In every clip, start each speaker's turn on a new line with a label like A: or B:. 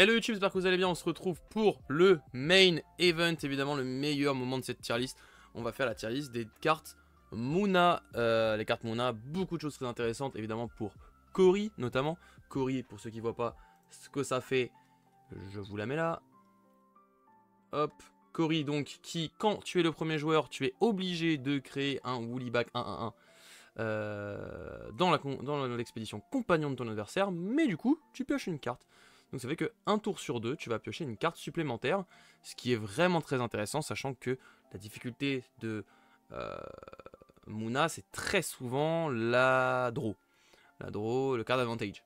A: Hello YouTube, j'espère que vous allez bien, on se retrouve pour le main event, évidemment le meilleur moment de cette tier list. On va faire la tier list des cartes Munna, les cartes Munna, beaucoup de choses très intéressantes évidemment pour Kori notamment. Kori, pour ceux qui ne voient pas ce que ça fait, je vous la mets là. Hop, Kori donc qui, quand tu es le premier joueur, tu es obligé de créer un Woollyback 1-1-1 dans l'expédition compagnon de ton adversaire, mais du coup tu pioches une carte. Donc ça fait que un tour sur deux, tu vas piocher une carte supplémentaire, ce qui est vraiment très intéressant, sachant que la difficulté de Munna, c'est très souvent la draw. La draw, le card advantage.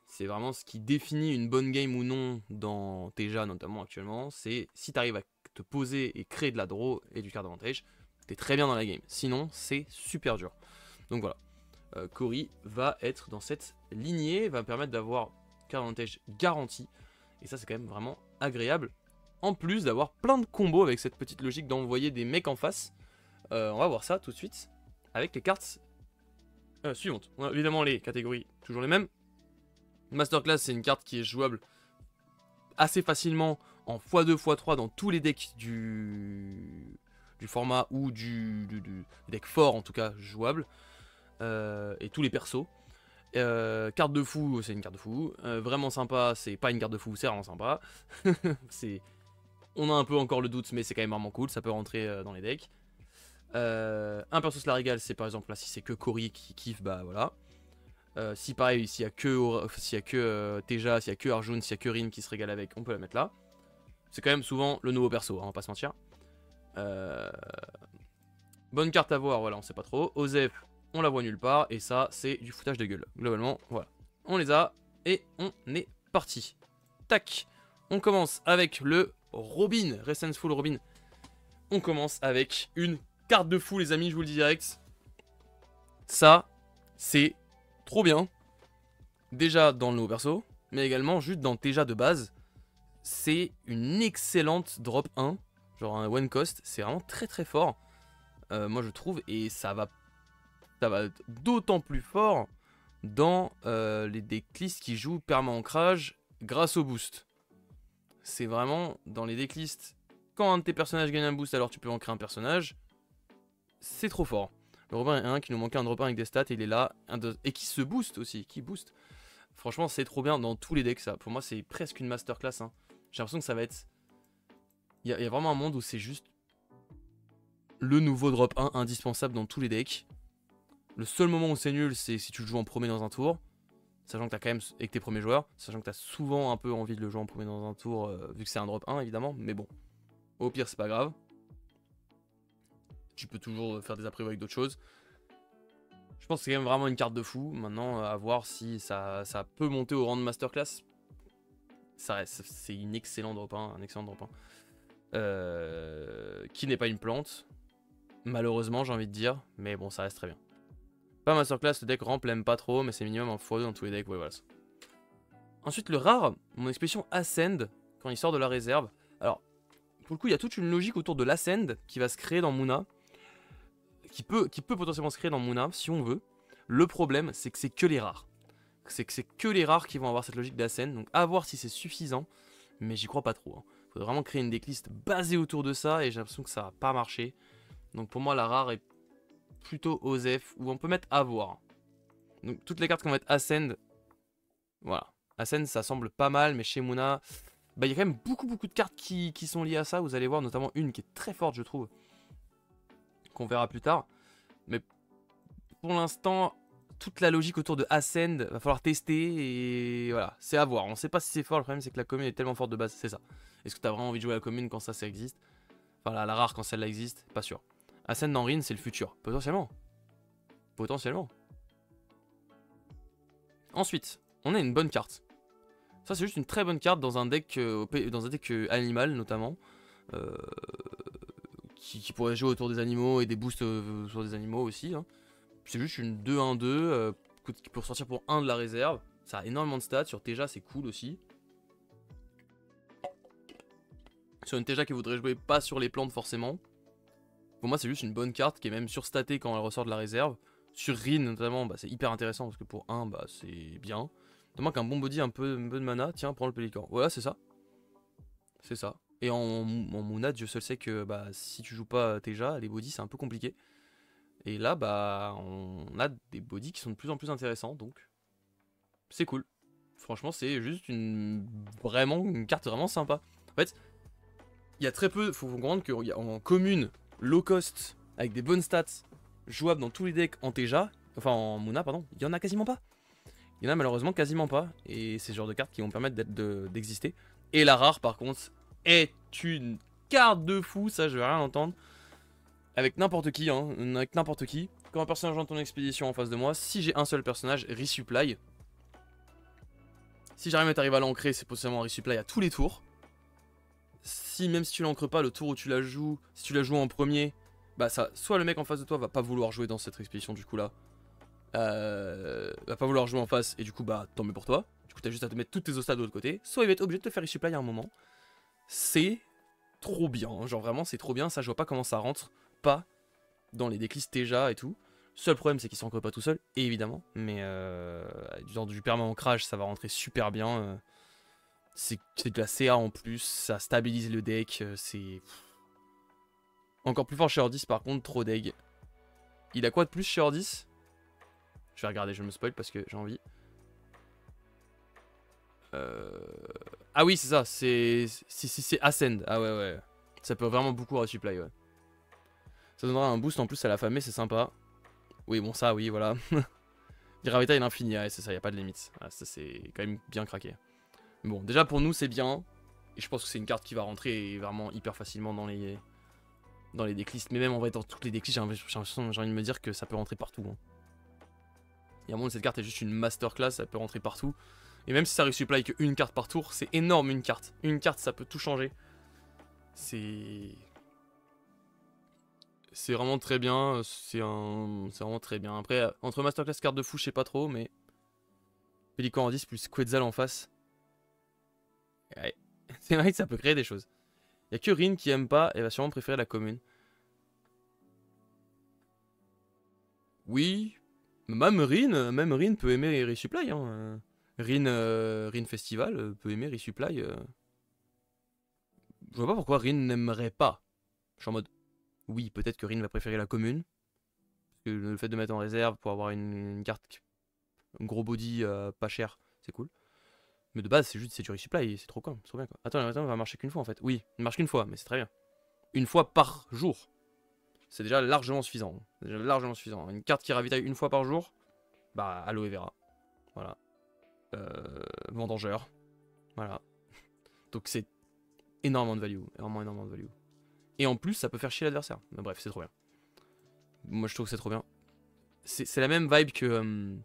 A: C'est vraiment ce qui définit une bonne game ou non dans TEJA notamment actuellement, c'est si tu arrives à te poser et créer de la draw et du card advantage, tu es très bien dans la game. Sinon, c'est super dur. Donc voilà, Kori va être dans cette lignée, va me permettre d'avoir card advantage garanti, et ça c'est quand même vraiment agréable, en plus d'avoir plein de combos avec cette petite logique d'envoyer des mecs en face. On va voir ça tout de suite avec les cartes suivantes. On a évidemment les catégories toujours les mêmes. Masterclass, c'est une carte qui est jouable assez facilement en x2 x3 dans tous les decks du format ou du deck fort en tout cas jouable, et tous les persos. Carte de fou, c'est une carte de fou. Vraiment sympa, c'est pas une carte de fou, c'est vraiment sympa. On a un peu encore le doute, mais c'est quand même vraiment cool, ça peut rentrer dans les decks. Un perso se la régale, c'est par exemple là, si c'est que Kori qui kiffe, bah voilà. Si pareil, s'il y a que TEJA, s'il y a que Arjun, s'il y a que Rin qui se régale avec, on peut la mettre là. C'est quand même souvent le nouveau perso, hein, on va pas se mentir. Bonne carte à voir, voilà, on sait pas trop. Osef, on la voit nulle part, et ça, c'est du foutage de gueule. Globalement, voilà. On les a, et on est parti. Tac. On commence avec le Robin, Resentful Robin. On commence avec une carte de fou, les amis, je vous le dis direct. Ça, c'est trop bien. Déjà dans le nouveau perso, mais également juste dans TEJA de base. C'est une excellente drop 1, genre un one cost. C'est vraiment très très fort, moi je trouve, et ça va être d'autant plus fort dans les decklists qui jouent perma ancrage grâce au boost. C'est vraiment dans les decklists, quand un de tes personnages gagne un boost, alors tu peux en créer un personnage. C'est trop fort. Le Robin est un qui nous manquait un drop 1 avec des stats, et il est là, et qui se booste aussi, qui booste. Franchement, c'est trop bien dans tous les decks, ça. Pour moi, c'est presque une masterclass, hein. J'ai l'impression que ça va être... Il y a vraiment un monde où c'est juste le nouveau drop 1 indispensable dans tous les decks. Le seul moment où c'est nul, c'est si tu le joues en premier dans un tour. Sachant que t'as quand même, avec tes premiers joueurs, sachant que t'as souvent un peu envie de le jouer en premier dans un tour, vu que c'est un drop 1 évidemment, mais bon. Au pire, c'est pas grave. Tu peux toujours faire des apprivois avec d'autres choses. Je pense que c'est quand même vraiment une carte de fou. Maintenant, à voir si ça peut monter au rang de masterclass. C'est une excellente drop 1, un excellent drop 1. Qui n'est pas une plante. Malheureusement, j'ai envie de dire. Mais bon, ça reste très bien. Pas masterclass, le deck ramp l'aime pas trop, mais c'est minimum en x2 dans tous les decks. Ouais, voilà. Ensuite, le rare, mon expédition Ascend, quand il sort de la réserve. Alors, pour le coup, il y a toute une logique autour de l'Ascend qui va se créer dans Munna. Qui peut potentiellement se créer dans Munna si on veut. Le problème, c'est que c'est que les rares. C'est que les rares qui vont avoir cette logique d'Ascend. Donc à voir si c'est suffisant. Mais j'y crois pas trop, hein. Faudrait vraiment créer une decklist basée autour de ça. Et j'ai l'impression que ça va pas marcher. Donc pour moi, la rare est plutôt Osef. Ou on peut mettre à voir. Donc toutes les cartes qu'on va mettre Ascend. Voilà. Ascend, ça semble pas mal. Mais chez Munna, bah, il y a quand même beaucoup de cartes qui sont liées à ça. Vous allez voir notamment une qui est très forte, je trouve. Qu'on verra plus tard. Mais pour l'instant, toute la logique autour de Ascend, va falloir tester, et voilà, c'est à voir. On sait pas si c'est fort, le problème c'est que la commune est tellement forte de base, c'est ça. Est-ce que tu as vraiment envie de jouer à la commune quand ça existe? Enfin la rare quand celle-là existe, pas sûr. Ascend dans Rin, c'est le futur, potentiellement. Potentiellement. Ensuite, on a une bonne carte. Ça c'est juste une très bonne carte dans un deck, animal notamment. Qui pourrait jouer autour des animaux et des boosts sur des animaux aussi, hein. C'est juste une 2-1-2 qui peut ressortir pour 1 de la réserve. Ça a énormément de stats. Sur TEJA, c'est cool aussi. Sur une TEJA qui voudrait jouer pas sur les plantes forcément. Pour moi, c'est juste une bonne carte qui est même surstatée quand elle ressort de la réserve. Sur Rin notamment, bah, c'est hyper intéressant parce que pour 1, bah, c'est bien. te manque un bon body, un peu de mana, tiens, prends le pélican. Voilà, c'est ça. C'est ça. Et en monade, je seul sais que bah, si tu joues pas Teja, les bodies c'est un peu compliqué. Et là, bah, on a des bodies qui sont de plus en plus intéressants, donc c'est cool. Franchement, c'est juste une carte vraiment sympa. En fait, il y a très peu, faut comprendre qu'en commune, low cost, avec des bonnes stats, jouables dans tous les decks en Teja, enfin en Muna, pardon, il y en a quasiment pas. Il y en a malheureusement quasiment pas, et c'est ce genre de cartes qui vont permettre d'exister. Et la rare, par contre, est une carte de fou, ça je vais rien entendre. Avec n'importe qui, hein, avec n'importe qui. Quand un personnage dans ton expédition en face de moi, si j'ai un seul personnage, resupply. Si j'arrive à t'arriver à l'ancrer, c'est potentiellement un resupply à tous les tours. Si même si tu l'ancres pas, le tour où tu la joues, si tu la joues en premier, bah ça, soit le mec en face de toi va pas vouloir jouer dans cette expédition du coup là. Va pas vouloir jouer en face et du coup bah tant mieux pour toi. Du coup t'as juste à te mettre toutes tes ostas de l'autre côté. Soit il va être obligé de te faire resupply à un moment. C'est trop bien, hein. Genre vraiment c'est trop bien, ça je vois pas comment ça rentre pas dans les decklists Teja et tout. Seul problème c'est qu'il s'ancre pas tout seul, évidemment. Mais genre du permanent crash ça va rentrer super bien. C'est de la CA en plus, ça stabilise le deck, c'est... Encore plus fort chez Ordis par contre, trop deg. Il a quoi de plus chez Ordis? Je vais regarder, je me spoil parce que j'ai envie. Ah oui c'est ça, c'est Ascend, ah ouais. Ça peut vraiment beaucoup resupply, ouais. Ça donnera un boost en plus à la famille, c'est sympa. Oui bon ça oui voilà. Gravita et l'infini, ouais c'est ça, y a pas de limite. Ah, ça c'est quand même bien craqué. Bon, déjà pour nous c'est bien. Et je pense que c'est une carte qui va rentrer vraiment hyper facilement dans les decklists. Mais même en vrai dans toutes les decklists, j'ai envie de me dire que ça peut rentrer partout. Hein. Il y a un moment où cette carte est juste une masterclass, ça peut rentrer partout. Et même si ça resupply qu'une carte par tour, c'est énorme une carte. Une carte ça peut tout changer. C'est vraiment très bien. C'est vraiment très bien. Après, entre masterclass carte de fou, je sais pas trop, mais... Pélican en 10 plus Quetzal en face. Ouais. C'est vrai que ça peut créer des choses. Il n'y a que Rin qui aime pas et va sûrement préférer la commune. Oui. Même Rin peut aimer Resupply. Hein. Rin Festival peut aimer Resupply. Je vois pas pourquoi Rin n'aimerait pas. Je suis en mode... Oui, peut-être que Rin va préférer la commune. Parce que le fait de mettre en réserve pour avoir une carte... Un gros body pas cher, c'est cool. Mais de base, c'est du resupply, c'est trop con, c'est trop bien quoi. Attends, on va marcher qu'une fois en fait. Oui, il ne marche qu'une fois, mais c'est très bien. Une fois par jour. C'est déjà largement suffisant. Déjà largement suffisant. Une carte qui ravitaille une fois par jour, bah, aloe vera. Voilà. Vendangeur. Voilà. Donc c'est énormément de value. Énormément de value. Et en plus, ça peut faire chier l'adversaire. Mais bref, c'est trop bien. Moi, je trouve que c'est trop bien. C'est la même vibe que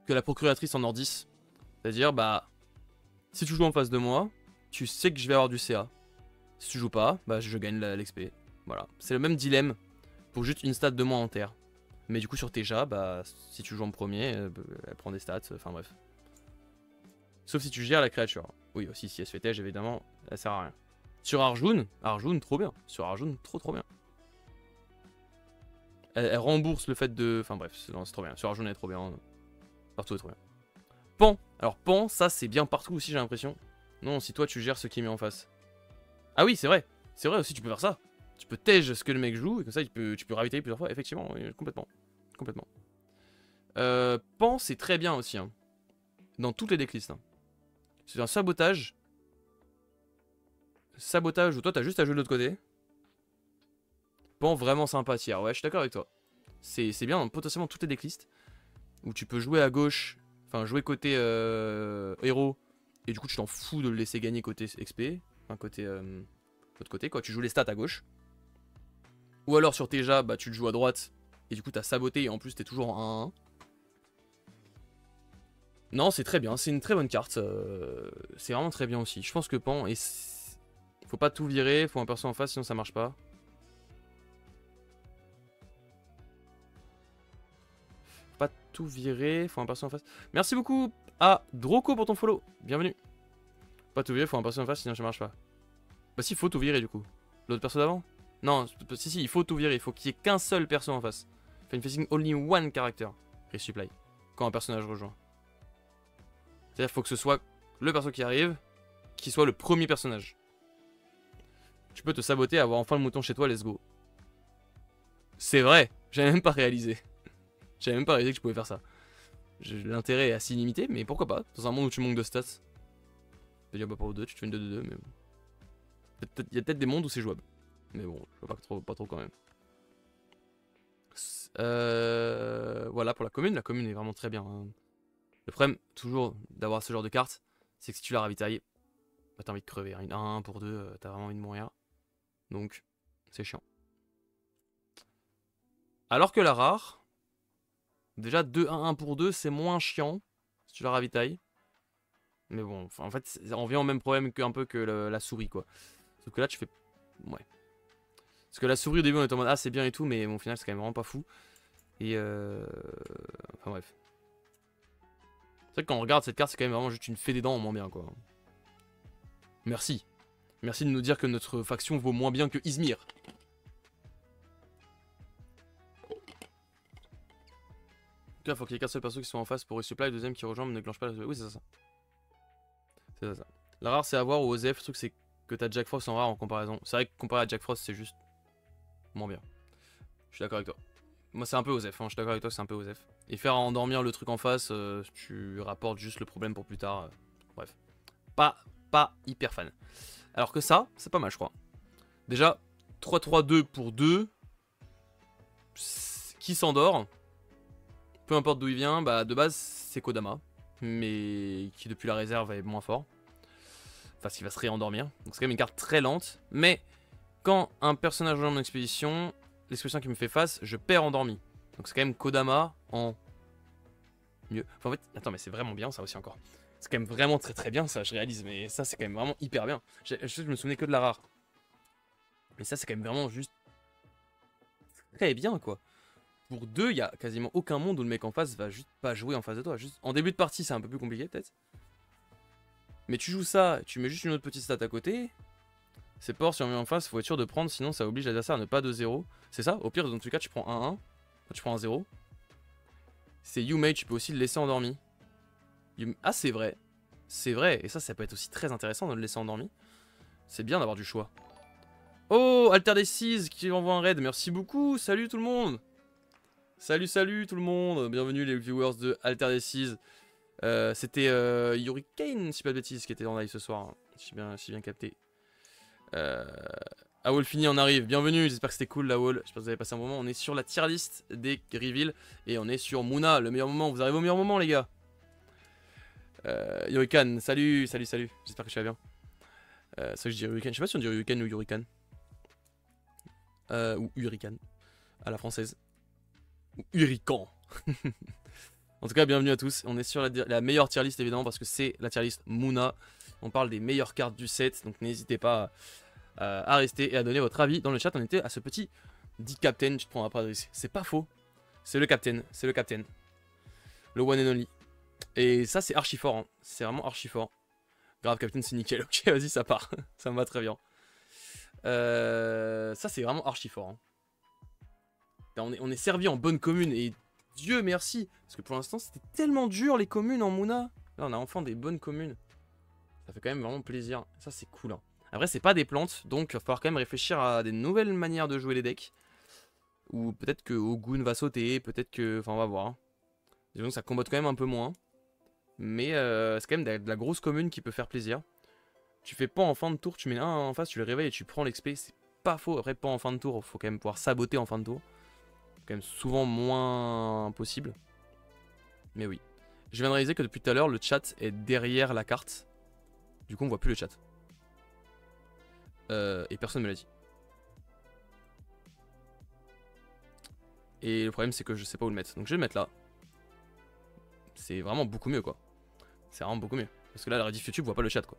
A: la procuratrice en Ordis. C'est-à-dire, bah, si tu joues en face de moi, tu sais que je vais avoir du CA. Si tu joues pas, bah je gagne l'XP. Voilà. C'est le même dilemme pour juste une stat de moins en terre. Mais du coup sur Teja, bah si tu joues en premier, elle prend des stats, enfin bref. Sauf si tu gères la créature. Oui aussi si elle se fait Tej évidemment, elle sert à rien. Sur Arjun trop bien. Sur Arjun trop bien. Elle rembourse le fait de... Enfin bref, c'est trop bien. Sur Arjun elle est trop bien. Partout est trop bien. Pan. Alors Pan, ça c'est bien partout aussi j'ai l'impression. Non, si toi tu gères ce qui est mis en face. Ah oui, c'est vrai. C'est vrai aussi, tu peux faire ça. Tu peux Tej ce que le mec joue, et comme ça tu peux ravitailler plusieurs fois. Effectivement, oui, complètement. Complètement. Pan, c'est très bien aussi. Hein. Dans toutes les decklists. Hein. C'est un sabotage. Sabotage où toi t'as juste à jouer de l'autre côté. Pan, vraiment sympa tiers. Ouais, je suis d'accord avec toi. C'est bien dans potentiellement toutes les decklists. Où tu peux jouer à gauche. Enfin, jouer côté héros. Et du coup, tu t'en fous de le laisser gagner côté XP. Enfin, côté... l'autre côté, quoi. Tu joues les stats à gauche. Ou alors sur Teja, bah tu le joues à droite. Et du coup, t'as saboté et en plus, t'es toujours en 1-1. Non, c'est très bien. C'est une très bonne carte. C'est vraiment très bien aussi. Je pense que Pan... Faut pas tout virer. Faut un perso en face, sinon ça marche pas. Faut pas tout virer. Faut un perso en face. Merci beaucoup à Droco pour ton follow. Bienvenue. Faut pas tout virer. Faut un perso en face, sinon ça marche pas. Bah si, faut tout virer du coup. L'autre perso d'avant? Non, si, il faut tout virer. Il faut qu'il y ait qu'un seul perso en face. Fan facing only one character. Resupply. Quand un personnage rejoint. C'est-à-dire qu'il faut que ce soit le perso qui arrive, qui soit le premier personnage. Tu peux te saboter, avoir enfin le mouton chez toi, let's go. C'est vrai, j'avais même pas réalisé. J'avais même pas réalisé que je pouvais faire ça. L'intérêt est assez limité, mais pourquoi pas. Dans un monde où tu manques de stats. Tu peux dire bah pour 2, tu te fais une 2-2-2, mais bon. Il y a peut-être des mondes où c'est jouable. Mais bon, je vois pas trop quand même. Voilà pour la commune est vraiment très bien. Hein. Le problème, toujours, d'avoir ce genre de carte, c'est que si tu la ravitailles, bah, t'as envie de crever. Hein. Une 1 pour 2, t'as vraiment envie de mourir. Donc, c'est chiant. Alors que la rare, déjà 2-1 pour 2, c'est moins chiant si tu la ravitailles. Mais bon, en fait, on revient au même problème qu'un peu que la souris, quoi. Sauf que là, tu fais... Ouais. Parce que la souris, au début, on était en mode, ah, c'est bien et tout, mais bon, au final, c'est quand même vraiment pas fou. Et enfin, bref. C'est vrai que quand on regarde cette carte, c'est quand même vraiment juste une fée des dents en moins bien, quoi. Merci. Merci de nous dire que notre faction vaut moins bien que Izmir. Il faut qu'il y ait qu'un seul perso qui soit en face pour resupply, le deuxième qui rejoint mais ne clenche pas la... Oui, c'est ça. C'est ça. La rare, c'est à voir, ou OZF, le truc, c'est que t'as Jack Frost en rare en comparaison. C'est vrai que comparé à Jack Frost, c'est juste moins bien. Je suis d'accord avec toi. Moi, c'est un peu OZF, hein. Je suis d'accord avec toi, c'est un peu OZF. Et faire endormir le truc en face, tu rapportes juste le problème pour plus tard. Bref. Pas hyper fan. Alors que ça, c'est pas mal, je crois. Déjà, 3-3-2 pour 2. Qui s'endort? Peu importe d'où il vient, bah de base c'est Kodama, mais qui depuis la réserve est moins fort. Enfin, qui va se réendormir. Donc c'est quand même une carte très lente. Mais quand un personnage rejoint mon expédition, l'expédition qui me fait face, je perds endormi. Donc c'est quand même Kodama en mieux. Enfin, en fait, attends, mais c'est vraiment bien ça aussi encore. C'est quand même vraiment très bien ça, je réalise. Mais ça c'est quand même vraiment hyper bien. Je me souvenais que de la rare. Mais ça c'est quand même vraiment juste très bien quoi. Pour 2, il n'y a quasiment aucun monde où le mec en face va juste pas jouer en face de toi. Juste... En début de partie, c'est un peu plus compliqué peut-être. Mais tu joues ça, tu mets juste une autre petite stat à côté. C'est port, si on met en face, faut être sûr de prendre, sinon ça oblige l'adversaire à ne pas de 0. C'est ça, au pire, dans tous les cas, tu prends 1-1. Enfin, tu prends un 0. C'est Yumei, tu peux aussi le laisser endormi. Ah, c'est vrai. C'est vrai, et ça peut être aussi très intéressant de le laisser endormi. C'est bien d'avoir du choix. Oh, Alter Decis qui envoie un raid, merci beaucoup, salut tout le monde. Salut tout le monde, bienvenue les viewers de Alter Decis. C'était Yurikane, si pas de bêtises, qui était en live ce soir, hein, si bien capté. Awol fini, on arrive, bienvenue, j'espère que c'était cool la Awol, j'espère que vous avez passé un moment. On est sur la tier list des reveals et on est sur Muna, le meilleur moment, vous arrivez au meilleur moment les gars. Yurikane, salut, j'espère que tu vas bien. Ça je dis Yurikane, je sais pas si on dit Yurikane ou Yurikane. Ou Hurricane, à la française. Ou Hurricane. En tout cas, bienvenue à tous. On est sur la meilleure tier list évidemment parce que c'est la tier list Muna. On parle des meilleures cartes du set, donc n'hésitez pas à rester et à donner votre avis dans le chat. On était à ce petit dit Captain, tu te prendras pas de risque. C'est pas faux. C'est le Captain, le one and only. Et ça c'est archi fort, hein. C'est vraiment archi fort. Grave Captain, c'est nickel. Ok, vas-y, ça part. Ça me va très bien. Ça c'est vraiment archi fort. Hein. On est servi en bonne commune et Dieu merci. Parce que pour l'instant c'était tellement dur les communes en Muna. Là on a enfin des bonnes communes. Ça fait quand même vraiment plaisir. Ça c'est cool. Hein. Après c'est pas des plantes. Donc il va falloir quand même réfléchir à des nouvelles manières de jouer les decks. Ou peut-être que Ogun va sauter. Peut-être que... Enfin on va voir. Hein. Disons que ça combatte quand même un peu moins. Mais c'est quand même de la grosse commune qui peut faire plaisir. Tu fais pas en fin de tour. Tu mets un en face, tu le réveilles et tu prends l'XP. C'est pas faux. Après pas en fin de tour. Faut quand même pouvoir saboter en fin de tour. Quand même souvent moins possible. Mais oui. Je viens de réaliser que depuis tout à l'heure, le chat est derrière la carte. Du coup, on voit plus le chat. Et personne ne me l'a dit. Et le problème, c'est que je sais pas où le mettre. Donc je vais le mettre là. C'est vraiment beaucoup mieux, quoi. C'est vraiment beaucoup mieux. Parce que là, la rediff YouTube voit pas le chat, quoi.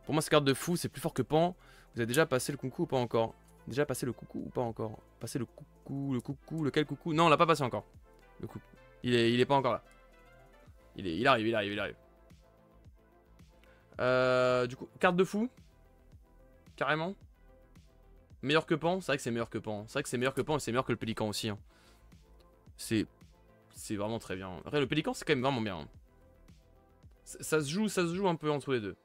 A: Pour moi, cette carte de fou, c'est plus fort que Pan. Vous avez déjà passé le coucou ou pas encore? Déjà passé le coucou ou pas encore? Passé le coucou, lequel coucou? Non, on l'a pas passé encore. Le coucou. Il est pas encore là. Il arrive. Du coup, carte de fou. Carrément. Meilleur que Pan. C'est vrai que c'est meilleur que Pan. C'est vrai que c'est meilleur que Pan et c'est meilleur que le Pélican aussi. Hein. C'est vraiment très bien. Après, le Pélican, c'est quand même vraiment bien. Hein. Ça se joue un peu entre les deux.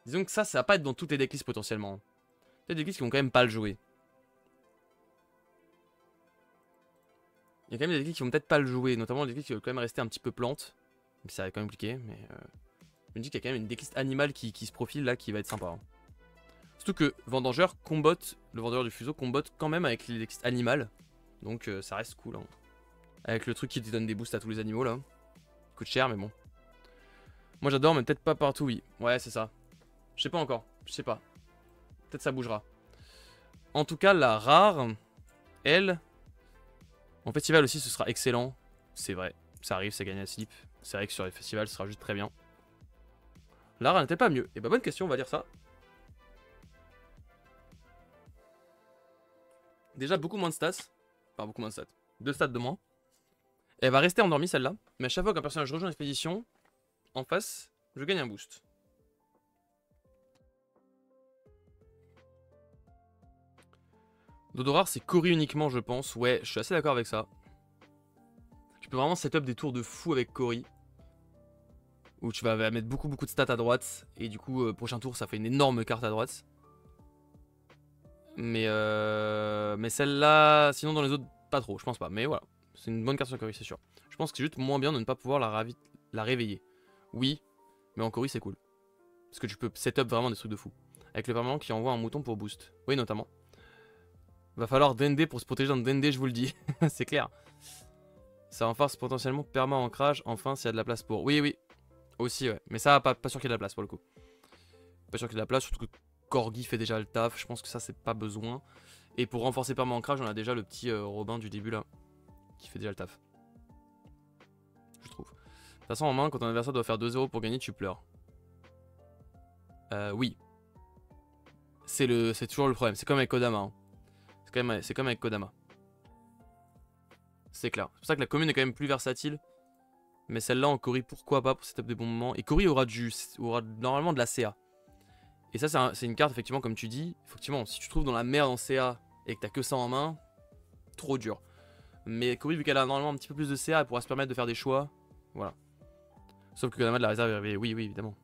A: Disons que ça va pas être dans toutes les decklists potentiellement. Il y a des decklists qui vont quand même pas le jouer. Il y a quand même des decklists qui vont peut-être pas le jouer, notamment des decklists qui vont quand même rester un petit peu plantes. Mais ça va quand même compliqué, mais je me dis qu'il y a quand même une decklist animale qui se profile là qui va être sympa. Hein. Surtout que Vendangeur combotte, le Vendangeur du Fuseau combotte quand même avec les decklists animales. Donc ça reste cool. Hein. Avec le truc qui te donne des boosts à tous les animaux là. Coûte cher mais bon. Moi j'adore mais peut-être pas partout oui. Ouais c'est ça. Je sais pas encore. Je sais pas. Peut-être ça bougera. En tout cas la rare, elle, en festival aussi ce sera excellent. C'est vrai. Ça arrive, ça gagne à slip. C'est vrai que sur les festivals ce sera juste très bien. La rare n'était pas mieux. Et bah bonne question on va dire ça. Déjà beaucoup moins de stats. Enfin beaucoup moins de stats. 2 stats de moins. Elle va rester endormie celle-là. Mais à chaque fois qu'un personnage rejoint l'expédition, en face, je gagne un boost. Dodo rare c'est Cory uniquement je pense. Ouais, je suis assez d'accord avec ça. Tu peux vraiment setup des tours de fou avec Cory. Où tu vas mettre beaucoup de stats à droite. Et du coup, prochain tour, ça fait une énorme carte à droite. Mais celle-là, sinon dans les autres, pas trop, je pense pas. Mais voilà, c'est une bonne carte sur Cory, c'est sûr. Je pense que c'est juste moins bien de ne pas pouvoir la réveiller. Oui, mais en Cory, c'est cool. Parce que tu peux setup vraiment des trucs de fou. Avec le permanent qui envoie un mouton pour boost. Oui, notamment. Va falloir Dende pour se protéger d'un Dende, je vous le dis. C'est clair. Ça renforce potentiellement perma ancrage, enfin, s'il y a de la place pour. Oui, oui. Aussi, ouais. Mais ça, pas sûr qu'il y ait de la place pour le coup. Pas sûr qu'il y ait de la place, surtout que Corgi fait déjà le taf. Je pense que ça, c'est pas besoin. Et pour renforcer perma ancrage, on a déjà le petit Robin du début là. Qui fait déjà le taf. Je trouve. De toute façon, en main, quand ton adversaire doit faire 2-0 pour gagner, tu pleures. Oui. C'est toujours le problème. C'est comme avec Kodama. Hein. C'est comme avec Kodama. C'est clair. C'est pour ça que la commune est quand même plus versatile. Mais celle-là en Cory, pourquoi pas pour setup des bons moments. Et Cory aura normalement de la CA. Et ça, c'est une carte, effectivement, comme tu dis. Effectivement, si tu te trouves dans la merde en CA et que t'as que ça en main, trop dur. Mais Cory, vu qu'elle a normalement un petit peu plus de CA, elle pourra se permettre de faire des choix. Voilà. Sauf que Kodama de la réserve est réveillé. Oui, oui, évidemment.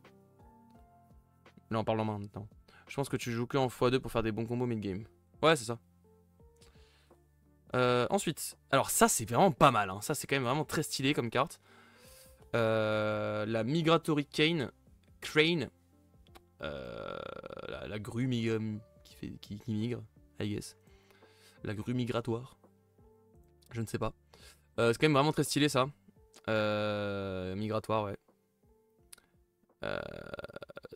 A: Là, on parle en main maintenant. Je pense que tu joues que en x2 pour faire des bons combos mid-game. Ouais, c'est ça. Ensuite, alors ça c'est vraiment pas mal, hein. Ça c'est quand même vraiment très stylé comme carte. La Migratory Crane, la grue qui migre, I guess. La grue migratoire, je ne sais pas. C'est quand même vraiment très stylé ça. Migratoire, ouais.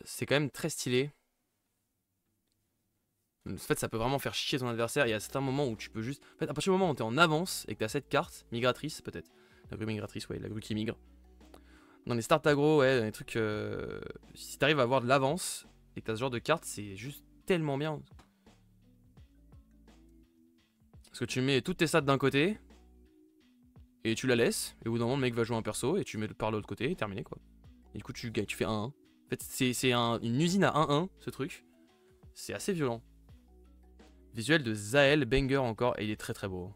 A: C'est quand même très stylé. En fait, ça peut vraiment faire chier ton adversaire. Il y a certains moments où tu peux juste. En fait, à partir du moment où tu es en avance et que tu as cette carte, migratrice peut-être. La grue migratrice, ouais, la grue qui migre. Dans les start aggro, ouais, dans les trucs. Si tu arrives à avoir de l'avance et que tu as ce genre de carte, c'est juste tellement bien. Parce que tu mets toutes tes stats d'un côté et tu la laisses. Et au bout d'un moment, le mec va jouer un perso et tu mets par l'autre côté et terminé quoi. Et du coup, tu fais 1-1. En fait, c'est une usine à 1-1 ce truc. C'est assez violent. Visuel de Zael, banger encore, et il est très très beau.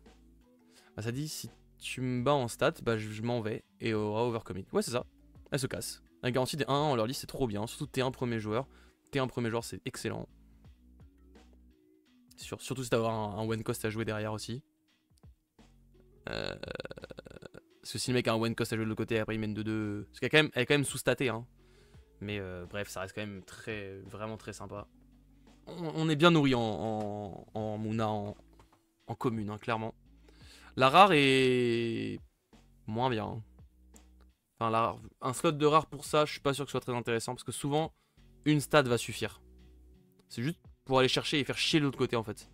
A: Bah, ça dit, si tu me bats en stats, bah je m'en vais, et aura overcommit. Ouais, c'est ça, elle se casse. La garantie des 1-1 en leur liste, c'est trop bien, surtout T1 premier joueur. T1 premier joueur, c'est excellent. Surtout si t'as un one cost à jouer derrière aussi. Parce que si le mec a un one cost à jouer de l'autre côté, après il mène 2-2. Parce qu'elle est quand même sous-statée, hein. Mais bref, ça reste quand même vraiment très sympa. On est bien nourri en Mouna, en commune, hein, clairement. La rare est moins bien. Hein. Enfin, un slot de rare pour ça, je suis pas sûr que ce soit très intéressant. Parce que souvent, une stat va suffire. C'est juste pour aller chercher et faire chier de l'autre côté en fait.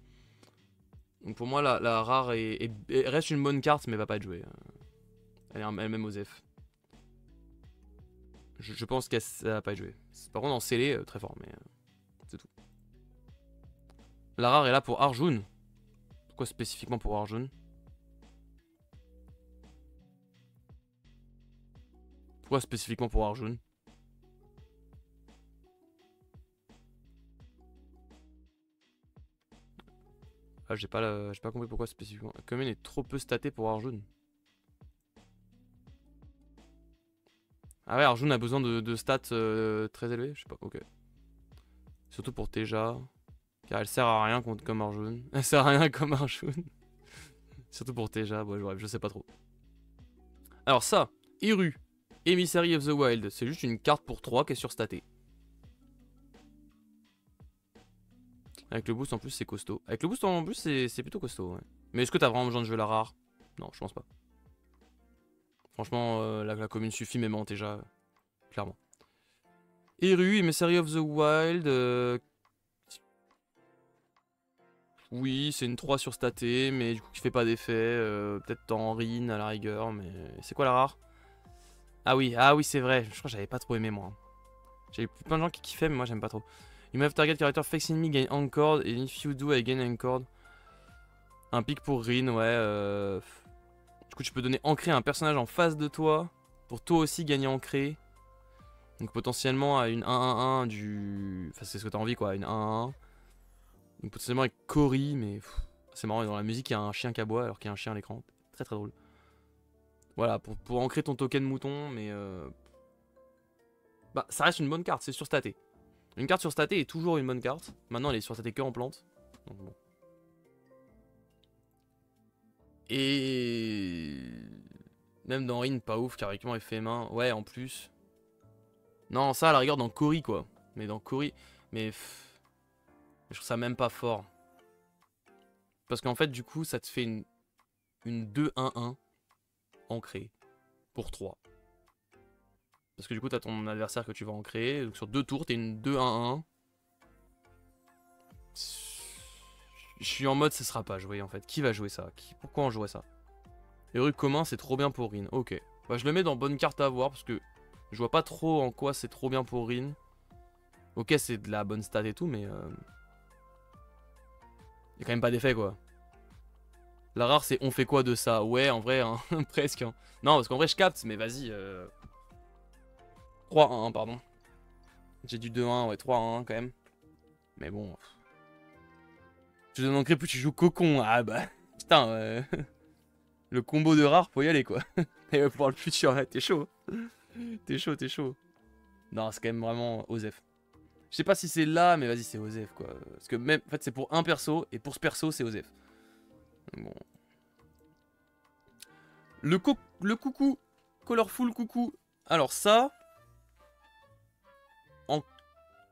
A: Donc pour moi, la rare reste une bonne carte, mais va pas être jouée. Elle est même aux F. Je pense qu'elle va pas être jouée. Par contre, en scellé, très fort, mais c'est tout. La rare est là pour Arjun. Pourquoi spécifiquement pour Arjun? Pourquoi spécifiquement pour Arjun? Ah, j'ai pas compris pourquoi spécifiquement. Commune est trop peu statée pour Arjun. Ah ouais, Arjun a besoin de stats très élevés, je sais pas, ok. Surtout pour Teja. Car elle sert à rien comme Arjun. Elle sert à rien comme Arjun. Surtout pour Teja, ouais, bref, je sais pas trop. Alors ça, Iru, Emissary of the Wild, c'est juste une carte pour 3 qui est surstatée. Avec le boost en plus c'est costaud. Avec le boost en plus c'est plutôt costaud, ouais. Mais est-ce que t'as vraiment besoin de jouer la rare? Non, je pense pas. Franchement, la commune suffit même en Teja, clairement. Iru, Emissary of the Wild, oui, c'est une 3 surstatée, mais du coup qui fait pas d'effet. Peut-être en Rin à la rigueur, mais c'est quoi la rare? Ah oui, c'est vrai. Je crois que j'avais pas trop aimé moi. J'avais plein de gens qui kiffaient, mais moi j'aime pas trop. You may have target character facing me gain Anchored, et if you do, I gain Anchored. Un pic pour Rin, ouais. Du coup, tu peux donner ancré à un personnage en face de toi, pour toi aussi gagner ancré. Donc potentiellement à une 1-1-1 du... Enfin, c'est ce que t'as envie quoi, une 1-1-1. Donc potentiellement avec Cory, mais c'est marrant, dans la musique il y a un chien qui aboie alors qu'il y a un chien à l'écran. Très très drôle. Voilà, pour ancrer ton token mouton, mais bah ça reste une bonne carte, c'est surstaté. Une carte surstatée est toujours une bonne carte. Maintenant elle est surstatée que en plante. Donc bon. Et même dans Rin, pas ouf, car effectivement effet main. Ouais, en plus. Non, ça à la rigueur dans Cory quoi. Mais dans Cory. Mais je trouve ça même pas fort. Parce qu'en fait, du coup, ça te fait une 2-1-1 ancrée pour 3. Parce que du coup, t'as ton adversaire que tu vas ancrer. Donc sur 2 tours, t'es une 2-1-1. Je suis en mode, ce sera pas joué en fait. Qui va jouer ça? Pourquoi on jouerait ça? Héroïque commun, c'est trop bien pour Rin. Ok. Bah, je le mets dans bonne carte à avoir parce que je vois pas trop en quoi c'est trop bien pour Rin. Ok, c'est de la bonne stat et tout, mais y a quand même pas d'effet quoi. La rare, c'est on fait quoi de ça? Ouais, en vrai, hein, presque. Hein. Non, parce qu'en vrai, je capte, mais vas-y. 3-1, pardon. J'ai du 2-1, ouais, 3-1 quand même. Mais bon. Tu donnes ancré, plus tu joues cocon. Ah bah, putain, le combo de rare, faut y aller quoi. Et pour le futur, ouais, t'es chaud. T'es chaud, t'es chaud. Non, c'est quand même vraiment Osef. Je sais pas si c'est là, mais vas-y, c'est Osef quoi. Parce que même, en fait, c'est pour un perso, et pour ce perso, c'est Osef. Bon. Le coucou. Colorful coucou. Alors ça. En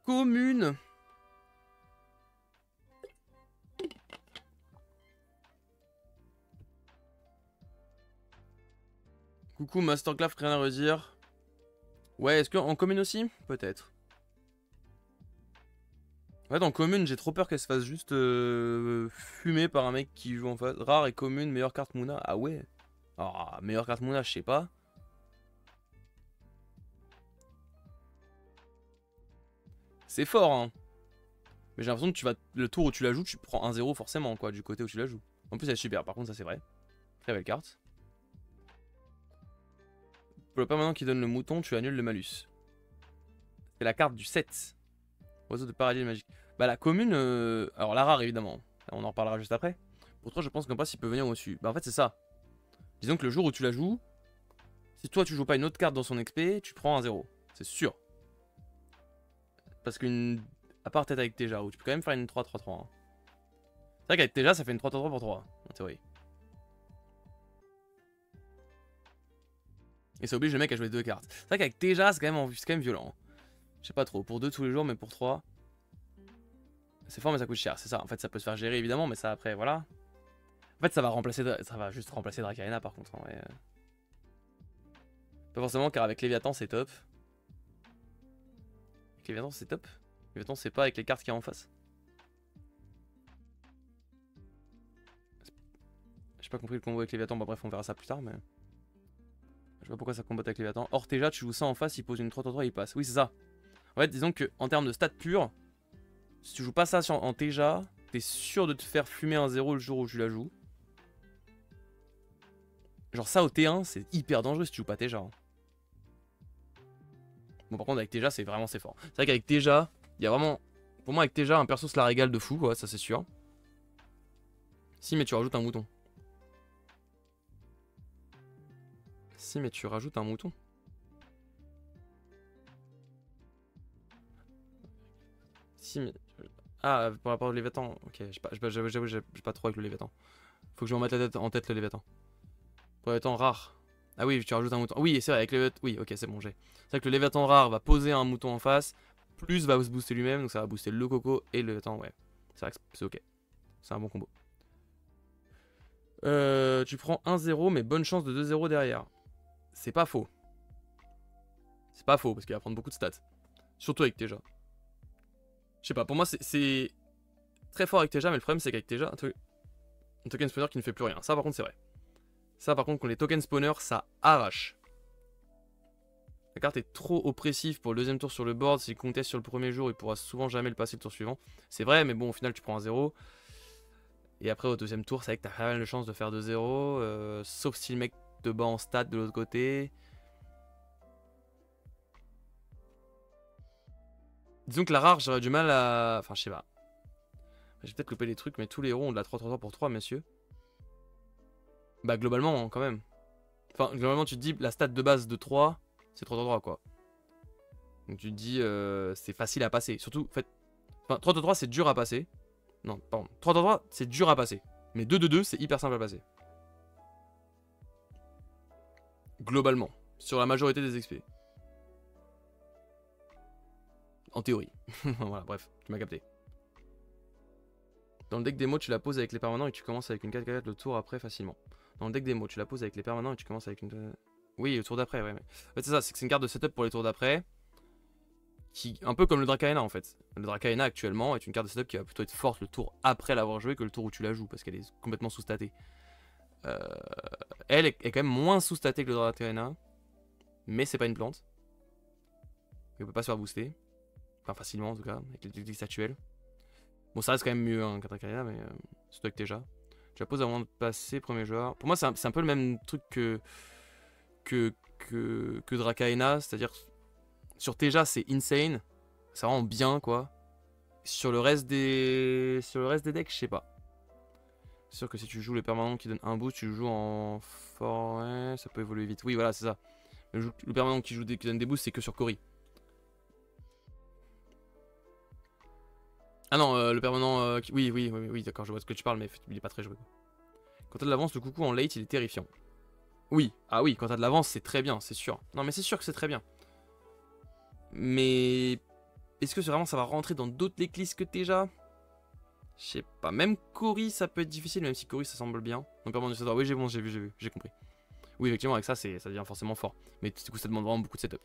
A: commune. Coucou Masterclass, rien à redire. Ouais, est-ce qu'en commune aussi? Peut-être. Ouais, dans commune, j'ai trop peur qu'elle se fasse juste fumer par un mec qui joue en face. Rare et commune, meilleure carte Mouna. Ah ouais. Ah, meilleure carte Mouna, je sais pas. C'est fort, hein. Mais j'ai l'impression que le tour où tu la joues, tu prends 1-0 forcément, quoi, du côté où tu la joues. En plus, elle est super, par contre, ça c'est vrai. Très belle carte. Pour le permanent qui donne le mouton, tu annules le malus. C'est la carte du 7. Oiseau de paradis magique. Bah, la commune, alors la rare évidemment. On en reparlera juste après. Pour toi, je pense qu'en passe, il peut venir au-dessus. Bah, en fait, c'est ça. Disons que le jour où tu la joues, si toi tu joues pas une autre carte dans son XP, tu prends un 0. C'est sûr. Parce qu'une. À part peut-être avec Teja, où tu peux quand même faire une 3-3-3. Hein. C'est vrai qu'avec Teja, ça fait une 3-3-3 pour 3, en théorie. Et ça oblige le mec à jouer 2 cartes. C'est vrai qu'avec Teja, c'est quand même violent. Je sais pas trop, pour 2 tous les jours, mais pour 3. C'est fort, mais ça coûte cher, c'est ça. En fait, ça peut se faire gérer évidemment, mais ça après, voilà. En fait, ça va juste remplacer Dracarena par contre. En vrai. Pas forcément, car avec Léviathan, c'est top. Avec Léviathan, c'est top. Léviathan, c'est pas avec les cartes qu'il y a en face. J'ai pas compris le combo avec Léviathan, bah bref, on verra ça plus tard, mais. Je sais pas pourquoi ça combat avec Léviathan. Orteja, tu joues ça en face, il pose une 3-3-3, il passe. Oui, c'est ça. En fait, disons que en termes de stats purs, si tu joues pas ça en Teja, t'es sûr de te faire fumer un 0 le jour où tu la joues. Genre ça au T1, c'est hyper dangereux si tu joues pas Teja. Hein. Bon, par contre, avec Teja, c'est fort. C'est vrai qu'avec Teja, il y a vraiment. Pour moi, avec Teja, un perso se la régale de fou, quoi, ça c'est sûr. Si, mais tu rajoutes un mouton. Si, mais tu rajoutes un mouton. Si, mais... Ah, par rapport au Léviathan. Ok, j'avoue, j'ai pas trop avec le Léviathan. Faut que je me remette en tête le Léviathan. Pour le Léviathan rare. Ah oui, tu rajoutes un mouton. Oui, c'est vrai, avec le Léviathan... Oui, ok, c'est bon, j'ai. C'est vrai que le Léviathan rare va poser un mouton en face, plus va se booster lui-même, donc ça va booster le coco et le Léviathan, ouais. C'est vrai que c'est ok. C'est un bon combo. Tu prends 1-0, mais bonne chance de 2-0 derrière. C'est pas faux. C'est pas faux, parce qu'il va prendre beaucoup de stats. Surtout avec Teja. Je sais pas, pour moi c'est très fort avec Teja, mais le problème c'est qu'avec Teja, un token spawner qui ne fait plus rien. Ça par contre c'est vrai. Ça par contre, quand les tokens spawners, ça arrache. La carte est trop oppressive pour le deuxième tour sur le board. S'il conteste sur le premier jour, il pourra souvent jamais le passer le tour suivant. C'est vrai, mais bon, au final tu prends un 0. Et après au deuxième tour, c'est vrai que t'as pas mal de chances de faire 2-0. Sauf si le mec te bat en stat de l'autre côté. Disons que la rare, j'aurais du mal à... Enfin, je sais pas. J'ai peut-être loupé des trucs, mais tous les héros ont de la 3-3-3 pour 3, messieurs. Bah, globalement, hein, quand même. Enfin, globalement, tu te dis, la stat de base de 3, c'est 3-3-3, quoi. Donc tu te dis, c'est facile à passer. Surtout, en fait... Enfin, 3-3-3, c'est dur à passer. Non, pardon. 3-3-3, c'est dur à passer. Mais 2-2-2, c'est hyper simple à passer. Globalement. Sur la majorité des XP. En théorie. Voilà, bref, tu m'as capté. Dans le deck démo, tu la poses avec les permanents et tu commences avec une 4-4 le tour après facilement. Dans le deck démo, tu la poses avec les permanents et tu commences avec une... Oui, le tour d'après, ouais. Mais... En fait, c'est ça, c'est que c'est une carte de setup pour les tours d'après. Qui... Un peu comme le Dracaena en fait. Le Dracaena actuellement est une carte de setup qui va plutôt être forte le tour après l'avoir joué que le tour où tu la joues parce qu'elle est complètement sous-statée. Elle est quand même moins sous-statée que le Dracaena. Mais c'est pas une plante. Elle peut pas se faire booster. Enfin, facilement en tout cas, avec les decks actuels. Bon, ça reste quand même mieux hein, qu'un Dracaena, mais surtout avec Teja. Tu la poses avant de passer premier joueur. Pour moi, c'est un peu le même truc que Dracaena, c'est-à-dire sur Teja, c'est insane. Ça rend bien, quoi. Sur le reste des decks, je sais pas. C'est sûr que si tu joues les permanents qui donnent un boost, tu joues en forêt, ça peut évoluer vite. Oui, voilà, c'est ça. Le permanent qui donne des boosts, c'est que sur Cory. Ah non, le permanent... oui, d'accord, je vois de ce que tu parles, mais il est pas très joué. Quand t'as de l'avance, le coucou en late, il est terrifiant. Oui, ah oui, quand t'as de l'avance, c'est très bien, c'est sûr. Non, mais c'est sûr que c'est très bien. Mais... Est-ce que vraiment ça va rentrer dans d'autres decklists que Teja? Je sais pas. Même Cory, ça peut être difficile, même si Cory, ça semble bien. Donc, permanent du setup. Oui, j'ai vu, j'ai compris. Oui, effectivement, avec ça, ça devient forcément fort. Mais du coup, ça demande vraiment beaucoup de setup.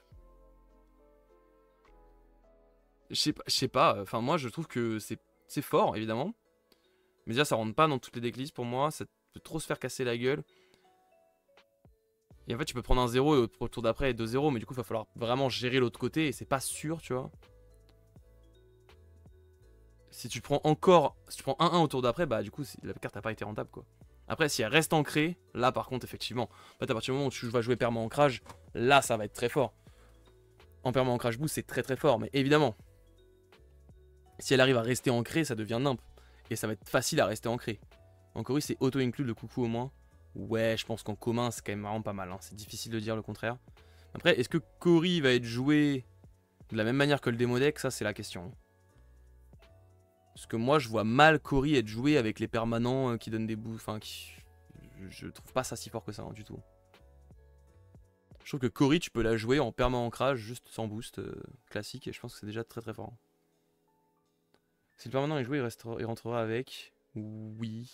A: Je sais pas, enfin, moi, je trouve que c'est fort, évidemment. Mais déjà, ça rentre pas dans toutes les decklists pour moi. Ça peut trop se faire casser la gueule. Et en fait, tu peux prendre un 0 et au tour d'après 2-0, mais du coup, il va falloir vraiment gérer l'autre côté et c'est pas sûr, tu vois. Si tu prends 1-1 au tour d'après, bah du coup, la carte n'a pas été rentable, quoi. Après, si elle reste ancrée, là par contre, effectivement, en fait, à partir du moment où tu vas jouer perma ancrage, là, ça va être très fort. En perma ancrage boost, c'est très très fort, mais évidemment, si elle arrive à rester ancrée, ça devient nimp. Et ça va être facile à rester ancré. En Cory, c'est auto-include le coucou au moins. Ouais, je pense qu'en commun, c'est quand même vraiment pas mal. Hein. C'est difficile de dire le contraire. Après, est-ce que Cory va être joué de la même manière que le démo deck? Ça, c'est la question. Parce que moi, je vois mal Cory être joué avec les permanents qui donnent des bouts. Enfin, je trouve pas ça si fort que ça, hein, du tout. Je trouve que Cory, tu peux la jouer en perma ancrage, juste sans boost, classique. Et je pense que c'est déjà très très fort. Si le permanent est joué, il rentrera avec. Oui.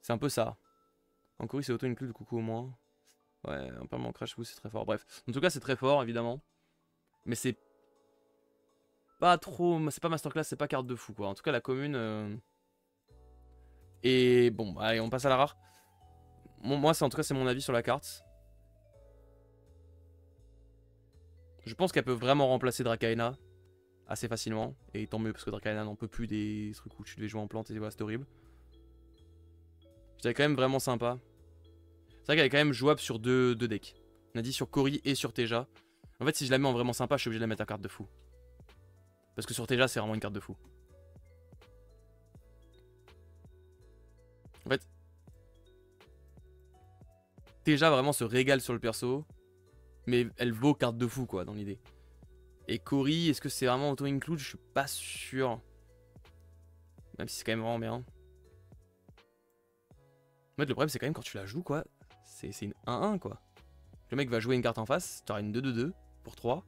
A: C'est un peu ça. En Cory, c'est auto-include, coucou au moins. Ouais, un permanent crash boost, c'est très fort. Bref. En tout cas, c'est très fort, évidemment. Mais c'est pas trop... C'est pas masterclass, c'est pas carte de fou, quoi. En tout cas, la commune... Et bon, allez, on passe à la rare. Moi, en tout cas, c'est mon avis sur la carte. Je pense qu'elle peut vraiment remplacer Dracaena assez facilement. Et tant mieux, parce que Dracaena n'en peut plus des trucs où tu devais jouer en plante et voilà, c'était horrible. C'était quand même vraiment sympa. C'est vrai qu'elle est quand même jouable sur deux decks. On a dit sur Cory et sur Teja. En fait, si je la mets en vraiment sympa, je suis obligé de la mettre en carte de fou. Parce que sur Teja, c'est vraiment une carte de fou. En fait, Teja vraiment se régale sur le perso, mais elle vaut carte de fou quoi dans l'idée. Et Cory, est-ce que c'est vraiment auto-include? Je suis pas sûr. Même si c'est quand même vraiment bien. En fait, le problème c'est quand même quand tu la joues quoi, c'est une 1-1 quoi. Le mec va jouer une carte en face, tu auras une 2-2-2 pour 3.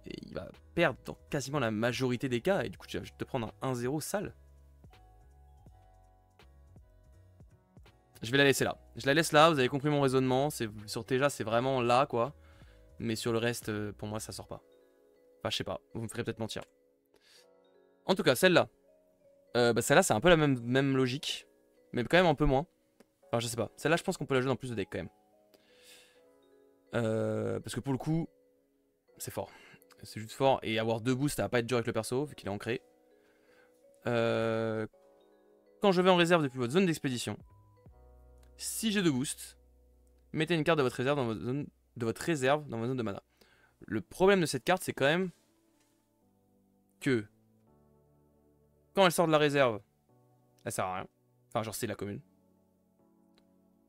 A: Et il va perdre dans quasiment la majorité des cas, et du coup tu vas te prendre un 1-0 sale. Je vais la laisser là. Je la laisse là, vous avez compris mon raisonnement. Sur Teja, c'est vraiment là, quoi. Mais sur le reste, pour moi, ça sort pas. Enfin, je sais pas. Vous me ferez peut-être mentir. En tout cas, celle-là. Celle-là, c'est un peu la même logique. Mais quand même un peu moins. Enfin, je sais pas. Celle-là, je pense qu'on peut la jouer dans plus de decks, quand même. Parce que pour le coup, c'est fort. C'est juste fort. Et avoir 2 boosts, ça va pas être dur avec le perso, vu qu'il est ancré. Quand je vais en réserve depuis votre zone d'expédition, si j'ai 2 boosts, mettez une carte de votre réserve dans votre zone de mana. Le problème de cette carte, c'est quand même que quand elle sort de la réserve, elle sert à rien. Enfin, genre, c'est la commune.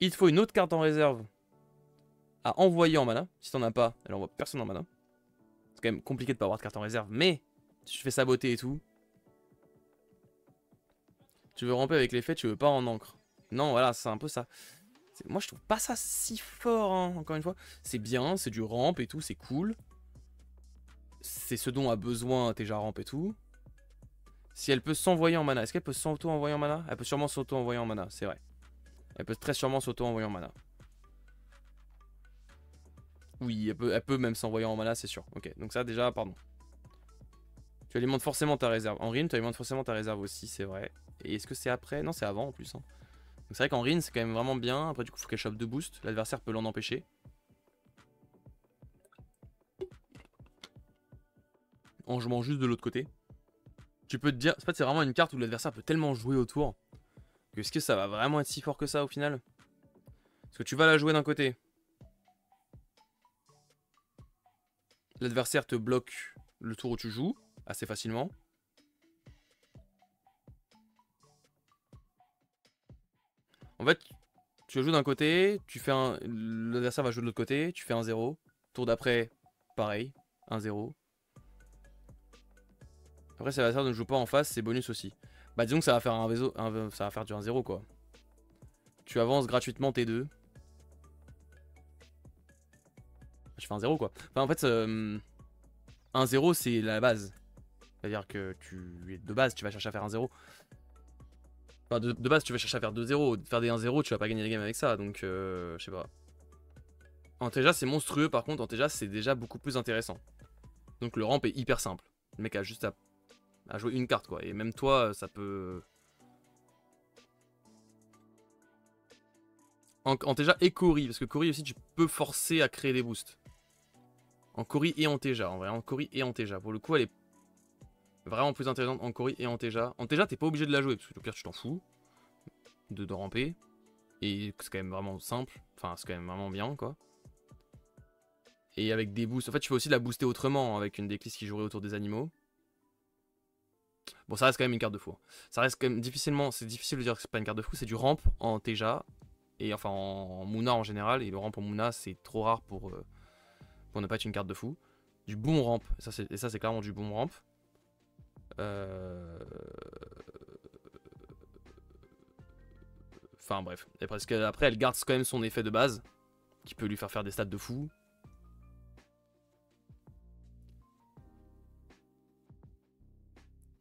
A: Il te faut une autre carte en réserve à envoyer en mana. Si t'en as pas, elle envoie personne en mana. C'est quand même compliqué de pas avoir de carte en réserve, mais si tu fais saboter et tout, tu veux ramper avec l'effet, tu veux pas en encre. Non, voilà, c'est un peu ça. Moi, je trouve pas ça si fort, hein, encore une fois. C'est bien, c'est du ramp et tout, c'est cool. C'est ce dont a besoin Teja ramp et tout. Si elle peut s'envoyer en mana, est-ce qu'elle peut s'auto-envoyer en mana? Elle peut sûrement s'auto-envoyer en mana, c'est vrai. Elle peut très sûrement s'auto-envoyer en mana. Oui, elle peut même s'envoyer en mana, c'est sûr. Ok, donc ça déjà, pardon. Tu alimentes forcément ta réserve. En Rin, tu alimentes forcément ta réserve aussi, c'est vrai. Et est-ce que c'est après? Non, c'est avant en plus. Hein. Donc c'est vrai qu'en Rin, c'est quand même vraiment bien. Après, du coup, il faut qu'elle chope 2 boosts. L'adversaire peut l'en empêcher. En jouant juste de l'autre côté. Tu peux te dire, en fait, c'est vraiment une carte où l'adversaire peut tellement jouer autour que est-ce que ça va vraiment être si fort que ça au final? Parce que tu vas la jouer d'un côté. L'adversaire te bloque le tour où tu joues assez facilement. En fait, tu joues d'un côté, l'adversaire va jouer de l'autre côté, tu fais un 0. Tour d'après, pareil, 1-0. Après, si l'adversaire ne joue pas en face, c'est bonus aussi. Bah disons que ça va faire ça va faire du 1-0 quoi. Tu avances gratuitement T2. Je fais un 0 quoi. Enfin en fait, 1-0 c'est la base. C'est-à-dire que de base tu vas chercher à faire 1-0. Enfin de base tu vas chercher à faire 2-0. Faire des 1-0 tu vas pas gagner les games avec ça. Donc je sais pas. En Teja c'est monstrueux, par contre en Teja c'est déjà beaucoup plus intéressant. Donc le ramp est hyper simple. Le mec a juste à jouer une carte quoi. Et même toi ça peut... En Teja et Cory, parce que Cory aussi tu peux forcer à créer des boosts. En Cory et en Teja, en vrai, en Cory et en Teja. Pour le coup elle est vraiment plus intéressante en Cory et en Teja. En Teja t'es pas obligé de la jouer, parce que au pire tu t'en fous de ramper. Et c'est quand même vraiment simple, enfin c'est quand même vraiment bien quoi. Et avec des boosts, en fait tu peux aussi la booster autrement avec une déclisse qui jouerait autour des animaux. Bon ça reste quand même une carte de fou. Ça reste quand même c'est difficile de dire que c'est pas une carte de fou, c'est du ramp en Teja. Et enfin en Munna en général, et le ramp en Munna c'est trop rare pour ne pas être une carte de fou. Du bon ramp, et ça c'est clairement du bon ramp. Enfin bref, et parce qu'après elle garde quand même son effet de base, qui peut lui faire des stats de fou.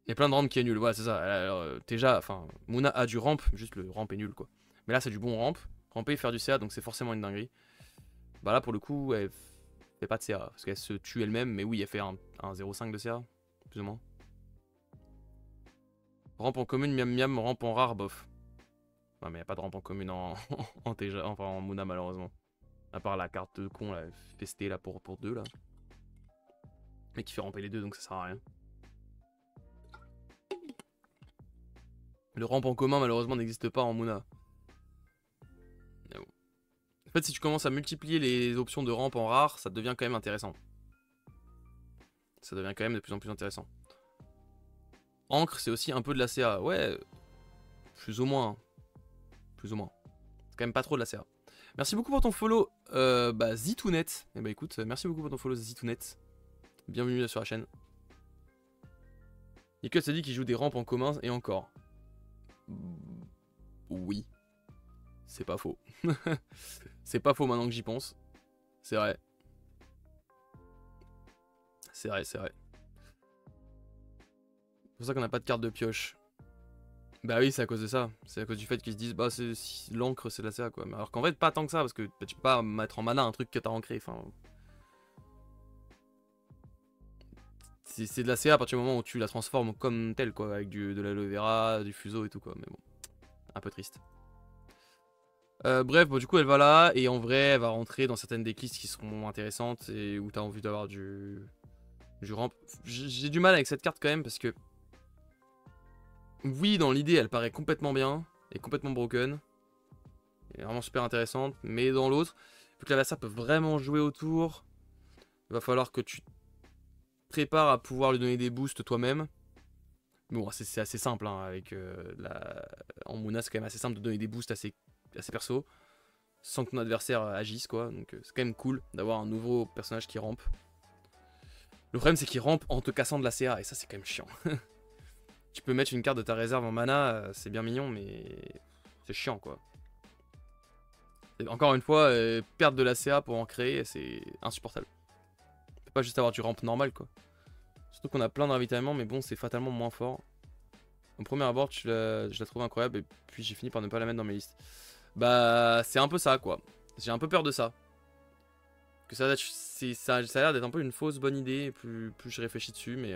A: Il y a plein de ramp qui est nul, voilà c'est ça. Alors, Teja, enfin, Munna a du ramp, juste le ramp est nul quoi. Mais là c'est du bon ramp, ramper et faire du CA, donc c'est forcément une dinguerie. Bah là pour le coup, elle fait pas de CA, parce qu'elle se tue elle-même, mais oui elle fait un 0,5 de CA, plus ou moins. Ramp en commune, miam miam, ramp en rare, bof. Non mais y a pas de ramp en commune en Teja, enfin en Munna malheureusement. À part la carte de con, là, festée là pour 2 là. Mais qui fait ramper les deux donc ça sert à rien. Le ramp en commun malheureusement n'existe pas en Munna. Mais bon. En fait si tu commences à multiplier les options de ramp en rare, ça devient quand même intéressant. Ça devient quand même de plus en plus intéressant. Encre c'est aussi un peu de la CA, ouais. Plus ou moins. Plus ou moins. C'est quand même pas trop de la CA. Merci beaucoup pour ton follow, Zitounet. Eh bah écoute, merci beaucoup pour ton follow, Zitounet. Bienvenue sur la chaîne. Nicolas s'est dit qu'il joue des rampes en commun et encore. Oui. C'est pas faux. C'est pas faux maintenant que j'y pense. C'est vrai. C'est vrai, c'est vrai. C'est pour ça qu'on n'a pas de carte de pioche. Bah oui, c'est à cause de ça. C'est à cause du fait qu'ils se disent, bah l'encre c'est de la CA quoi. Mais alors qu'en fait, pas tant que ça, parce que bah, tu peux pas mettre en mana un truc que t'as ancré. Enfin. C'est de la CA à partir du moment où tu la transformes comme telle quoi. Avec de l'aloe vera, du fuseau et tout quoi. Mais bon. Un peu triste. Bref, bon, du coup elle va là. Et en vrai, elle va rentrer dans certaines decklists qui seront intéressantes. Et où t'as envie d'avoir du ramp. J'ai du mal avec cette carte quand même parce que. Oui, dans l'idée, elle paraît complètement bien et complètement broken. Elle est vraiment super intéressante. Mais dans l'autre, vu que la Vassa peut vraiment jouer autour, il va falloir que tu te prépares à pouvoir lui donner des boosts toi-même. Bon, c'est assez simple. Hein, avec en Moona, c'est quand même assez simple de donner des boosts à ses persos sans que ton adversaire agisse, quoi. Donc c'est quand même cool d'avoir un nouveau personnage qui rampe. Le problème, c'est qu'il rampe en te cassant de la CA et ça, c'est quand même chiant. Tu peux mettre une carte de ta réserve en mana, c'est bien mignon, mais c'est chiant quoi. Et encore une fois, perdre de la CA pour en créer, c'est insupportable. Tu peux pas juste avoir du ramp normal quoi. Surtout qu'on a plein de ravitaillements, mais bon, c'est fatalement moins fort. Au premier abord, je la trouve incroyable, et puis j'ai fini par ne pas la mettre dans mes listes. Bah, c'est un peu ça quoi. J'ai un peu peur de ça. Que ça a l'air d'être un peu une fausse bonne idée, plus je réfléchis dessus, mais.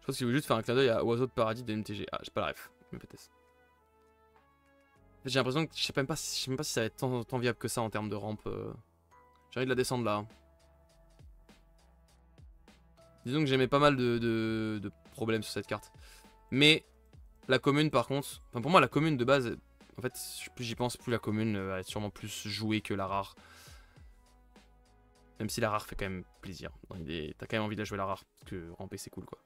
A: Je pense qu'il veut juste faire un clin d'œil à Oiseau de Paradis de MTG. Ah, j'ai pas la ref, mais peut-être. En fait, j'ai l'impression que je sais même pas si ça va être tant viable que ça en termes de rampe. J'ai envie de la descendre là. Disons que j'aimais pas mal de problèmes sur cette carte. Mais la commune par contre, enfin pour moi la commune de base, en fait plus j'y pense, plus la commune va être sûrement plus jouée que la rare. Même si la rare fait quand même plaisir. Dans l'idée, t'as quand même envie de la jouer la rare, parce que ramper c'est cool quoi.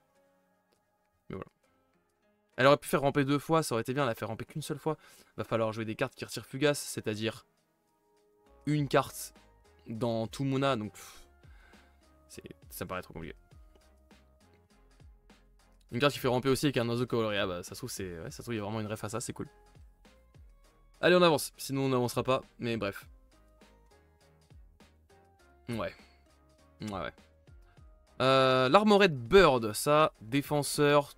A: Mais voilà. Elle aurait pu faire ramper 2 fois, ça aurait été bien, elle a fait ramper qu'une seule fois. Va falloir jouer des cartes qui retirent fugace, c'est-à-dire une carte dans tout Moona, donc ça me paraît trop compliqué. Une carte qui fait ramper aussi avec un oiseau coloré, ah bah ça se trouve, ouais, ça se trouve il y a vraiment une ref à ça, c'est cool. Allez on avance, sinon on n'avancera pas, mais bref. Ouais. Ouais. L'Armored Bird, ça, défenseur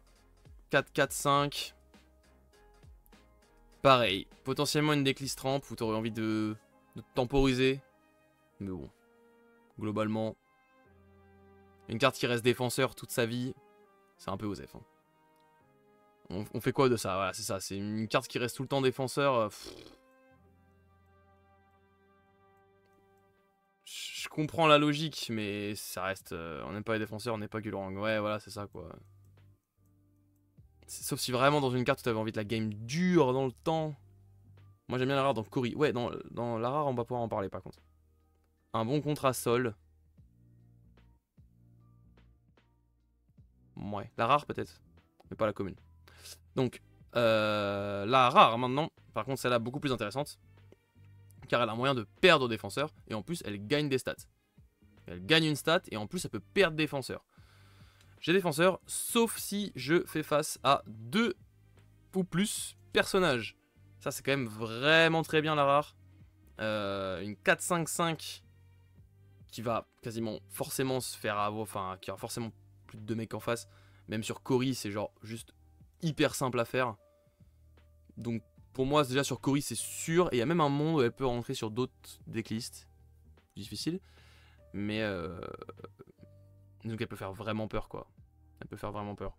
A: 4-4-5. Pareil, potentiellement une decklist ramp où t'aurais envie de temporiser. Mais bon, globalement, une carte qui reste défenseur toute sa vie, c'est un peu osef. Hein. On fait quoi de ça? Voilà, c'est ça, c'est une carte qui reste tout le temps défenseur. Je comprends la logique, mais ça reste... on n'aime pas les défenseurs, on n'est pas Gulrang. Ouais, voilà, c'est ça, quoi. Sauf si vraiment dans une carte, tu avais envie de la game dure dans le temps. Moi, j'aime bien la rare dans Cory. Ouais, dans la rare, on va pouvoir en parler, par contre. Un bon contrat sol. Ouais, la rare, peut-être. Mais pas la commune. Donc, la rare, maintenant, par contre, celle-là, beaucoup plus intéressante. Car elle a moyen de perdre au défenseur. Et en plus, elle gagne des stats. Elle gagne une stat et en plus elle peut perdre défenseur. J'ai défenseur sauf si je fais face à 2 ou plus personnages. Ça c'est quand même vraiment très bien la rare. Une 4-5-5 qui va quasiment forcément se faire avoir, enfin qui aura forcément plus de 2 mecs en face. Même sur Cory c'est genre juste hyper simple à faire. Donc pour moi déjà sur Cory c'est sûr. Et il y a même un monde où elle peut rentrer sur d'autres decklists. Plus difficile. Mais donc elle peut faire vraiment peur quoi. Elle peut faire vraiment peur.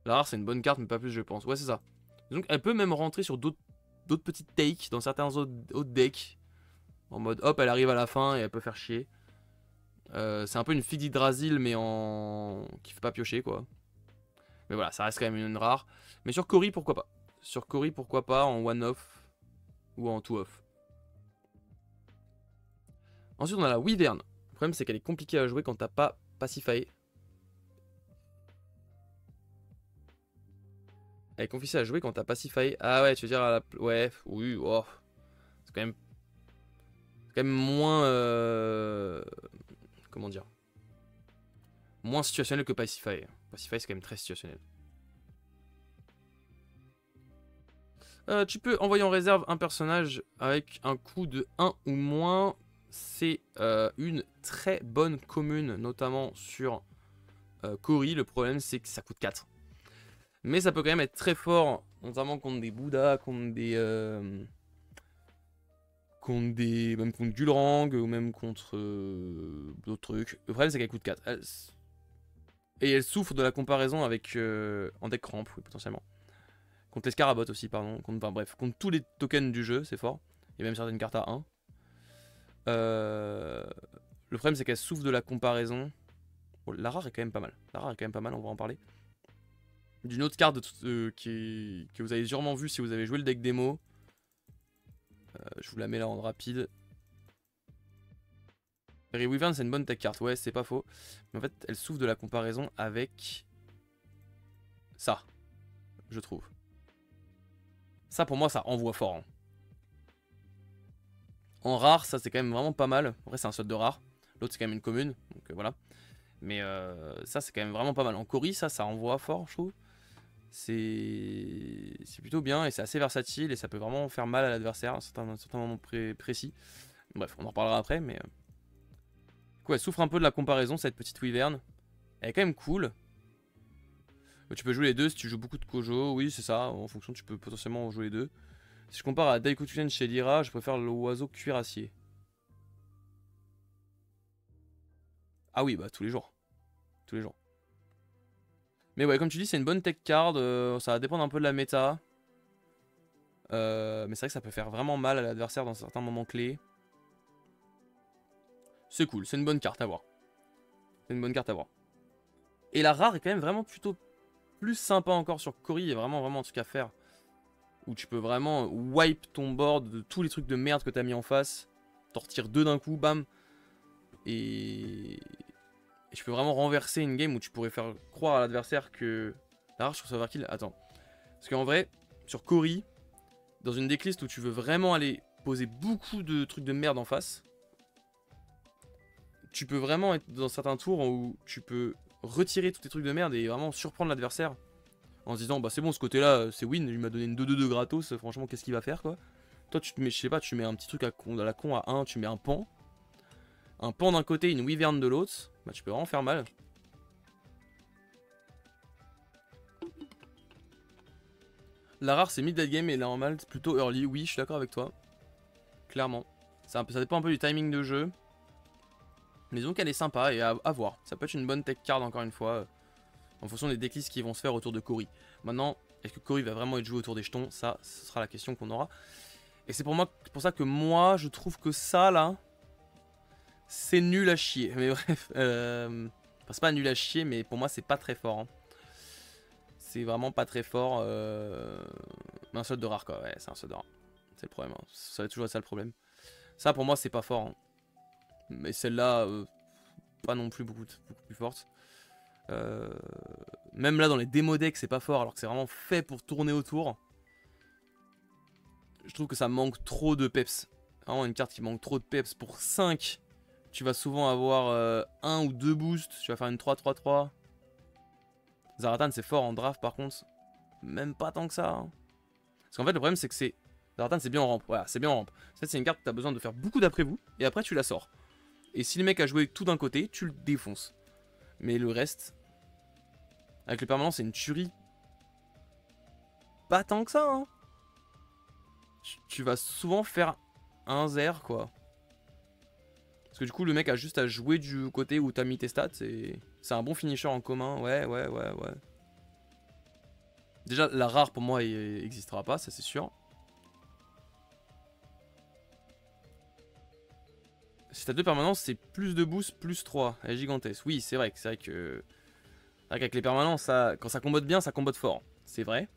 A: La rare c'est une bonne carte mais pas plus je pense. Ouais c'est ça. Donc elle peut même rentrer sur d'autres petites takes dans certains autres decks. En mode hop elle arrive à la fin et elle peut faire chier. C'est un peu une fille d'Hydrasil mais qui fait pas piocher quoi. Mais voilà ça reste quand même une rare. Mais sur Cory pourquoi pas. Sur Cory pourquoi pas en one off ou en two off. Ensuite on a la Wyvern. Le problème c'est qu'elle est compliquée à jouer quand t'as pas Pacify. Elle est difficile à jouer quand t'as Pacify. Ah ouais, tu veux dire à la... Ouais, oui, oh. C'est quand même moins... Comment dire? Moins situationnel que Pacify. Pacify, c'est quand même très situationnel. Tu peux envoyer en réserve un personnage avec un coût de 1 ou moins. C'est une très bonne commune, notamment sur Cory. Le problème, c'est que ça coûte 4. Mais ça peut quand même être très fort, notamment contre des Bouddhas, contre des... Même contre Gulrang, ou même contre d'autres trucs. Le problème, c'est qu'elle coûte 4. Et elle souffre de la comparaison avec en deck cramp, oui, potentiellement. Contre les Scarabots aussi, pardon. Enfin bref, contre tous les tokens du jeu, c'est fort. Il y a même certaines cartes à 1. Le problème, c'est qu'elle souffre de la comparaison. Bon, la rare est quand même pas mal. La rare est quand même pas mal, on va en parler. D'une autre carte que vous avez sûrement vu si vous avez joué le deck démo. Je vous la mets là en rapide. Perry Wyvern, c'est une bonne tech carte, ouais, c'est pas faux. Mais en fait, elle souffre de la comparaison avec ça, je trouve. Ça, pour moi, ça envoie fort. Hein. En rare, ça, c'est quand même vraiment pas mal. En vrai, c'est un slot de rare. L'autre, c'est quand même une commune, donc voilà. Mais ça, c'est quand même vraiment pas mal. En Cory, ça envoie fort, je trouve. C'est plutôt bien et c'est assez versatile et ça peut vraiment faire mal à l'adversaire à un certain moment précis. Bref, on en reparlera après, mais... Du coup, elle souffre un peu de la comparaison, cette petite Wyvern. Elle est quand même cool. Tu peux jouer les deux si tu joues beaucoup de Kojo, oui, c'est ça. En fonction, tu peux potentiellement jouer les deux. Si je compare à Daikotsunen chez Lyra, je préfère l'oiseau cuirassier. Ah oui, bah tous les jours. Tous les jours. Mais ouais, comme tu dis, c'est une bonne tech card. Ça va dépendre un peu de la méta. Mais c'est vrai que ça peut faire vraiment mal à l'adversaire dans certains moments clés. C'est cool, c'est une bonne carte à voir. C'est une bonne carte à voir. Et la rare est quand même vraiment plutôt plus sympa encore sur Cory. Il y a vraiment un truc à faire. Où tu peux vraiment wipe ton board de tous les trucs de merde que t'as mis en face. T'en retires 2 d'un coup, bam. Et je peux vraiment renverser une game où tu pourrais faire croire à l'adversaire que... La rare, je trouve ça overkill. Attends. Parce qu'en vrai, sur Cory, dans une decklist où tu veux vraiment aller poser beaucoup de trucs de merde en face, tu peux vraiment être dans certains tours où tu peux retirer tous tes trucs de merde et vraiment surprendre l'adversaire en se disant bah c'est bon, ce côté là c'est win, il m'a donné une 2-2-2 gratos, franchement qu'est-ce qu'il va faire quoi. Toi tu te mets, je sais pas, tu mets un petit truc à la con à 1, tu mets un pan d'un côté, une wyvern de l'autre, bah tu peux vraiment faire mal. La rare c'est mid-late game et la normale c'est plutôt early, oui je suis d'accord avec toi, clairement. Ça dépend un peu du timing de jeu. Mais disons qu'elle est sympa et à voir. Ça peut être une bonne tech card encore une fois. En fonction des decklists qui vont se faire autour de Cory. Maintenant, est-ce que Cory va vraiment être joué autour des jetons? Ça, ce sera la question qu'on aura. Et c'est pour ça que moi, je trouve que ça, là, c'est nul à chier. Mais bref, enfin, c'est pas nul à chier, mais pour moi, c'est pas très fort. Hein. C'est vraiment pas très fort. Un slot de rare, quoi. Ouais, c'est un slot de rare. C'est le problème. Hein. Ça va être toujours ça le problème. Ça, pour moi, c'est pas fort. Hein. Mais celle-là, pas non plus beaucoup plus forte. Même là dans les démo decks c'est pas fort alors que c'est vraiment fait pour tourner autour. Je trouve que ça manque trop de peps. Vraiment une carte qui manque trop de peps. Pour 5 tu vas souvent avoir 1 ou 2 boosts. Tu vas faire une 3-3-3. Zaratan c'est fort en draft par contre. Même pas tant que ça. Hein. Parce qu'en fait le problème c'est que Zaratan c'est bien en rampe. Voilà c'est bien en rampe. C'est une carte que tu as besoin de faire beaucoup d'après vous. Et après tu la sors. Et si le mec a joué tout d'un côté, tu le défonces. Mais le reste, avec le permanent, c'est une tuerie. Pas tant que ça, hein. Tu vas souvent faire un zer, quoi. Parce que du coup, le mec a juste à jouer du côté où t'as mis tes stats. C'est un bon finisher en commun. Ouais. Déjà, la rare, pour moi, il n'existera pas, ça c'est sûr. Si t'as 2 permanences, c'est plus de boost, plus 3. Elle est gigantesque. Oui, c'est vrai que... Avec les permanences, quand ça combote bien, ça combote fort. C'est vrai.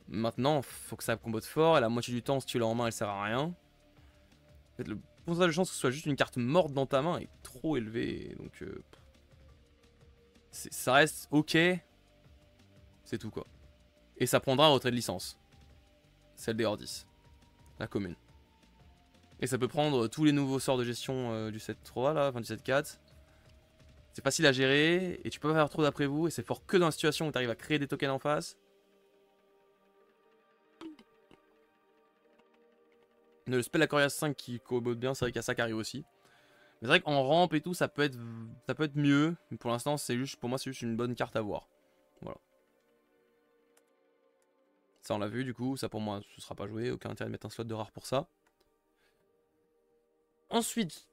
A: Maintenant, faut que ça combote fort. Et la moitié du temps, si tu l'as en main, elle sert à rien. En fait, le pourcentage de chance que ce soit juste une carte morte dans ta main est trop élevé. Donc, ça reste ok. C'est tout, quoi. Et ça prendra un retrait de licence. Celle des Hordis. La commune. Et ça peut prendre tous les nouveaux sorts de gestion du 7-3 là, enfin du 7-4. C'est facile à gérer et tu peux pas faire trop d'après vous et c'est fort que dans la situation où tu arrives à créer des tokens en face. Le spell à Corias 5 qui combo bien, c'est vrai qu'il y a ça qui arrive aussi. Mais c'est vrai qu'en rampe et tout, ça peut être mieux. Mais pour l'instant, c'est juste, pour moi, c'est juste une bonne carte à voir. Voilà. Ça, on l'a vu du coup. Ça, pour moi, ce sera pas joué. Aucun intérêt de mettre un slot de rare pour ça. Ensuite,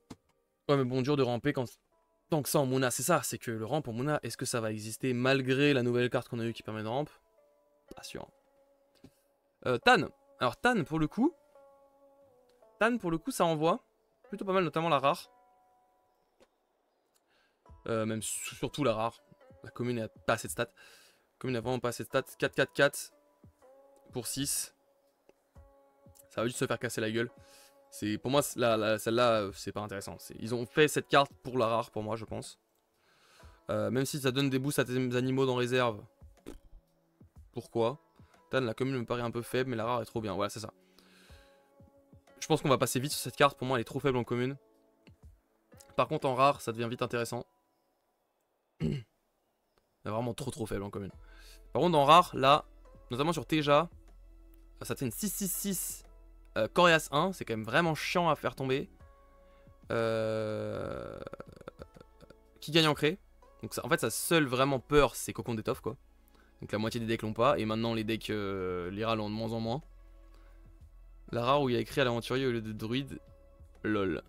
A: ouais, mais bon, dur de ramper tant que ça en Moona, c'est ça. C'est que le ramp en Moona, est-ce que ça va exister malgré la nouvelle carte qu'on a eue qui permet de ramp? Pas sûr. Tan. Alors, Tan, pour le coup, ça envoie plutôt pas mal, notamment la rare. Même surtout la rare. La commune n'a pas assez de stats. La commune n'a vraiment pas assez de stats. 4-4-4 pour 6. Ça va juste se faire casser la gueule. Pour moi, celle-là, c'est pas intéressant. Ils ont fait cette carte pour la rare, pour moi, je pense. Même si ça donne des boosts à tes animaux dans réserve. Pourquoi? Tan, la commune me paraît un peu faible, mais la rare est trop bien. Voilà, c'est ça. Je pense qu'on va passer vite sur cette carte. Pour moi, elle est trop faible en commune. Par contre, en rare, ça devient vite intéressant. Elle est vraiment trop faible en commune. Par contre, en rare, là, notamment sur Teja, ça fait une 6-6-6 Corias 1. C'est quand même vraiment chiant à faire tomber. Qui gagne en cré. Donc ça, en fait, sa seule vraiment peur, c'est Cocon d'étoffe, quoi. Donc la moitié des decks l'ont pas. Et maintenant, les decks Lyra l'ont de moins en moins. La rare où il y a écrit à l'aventurier au lieu de druide. Lol.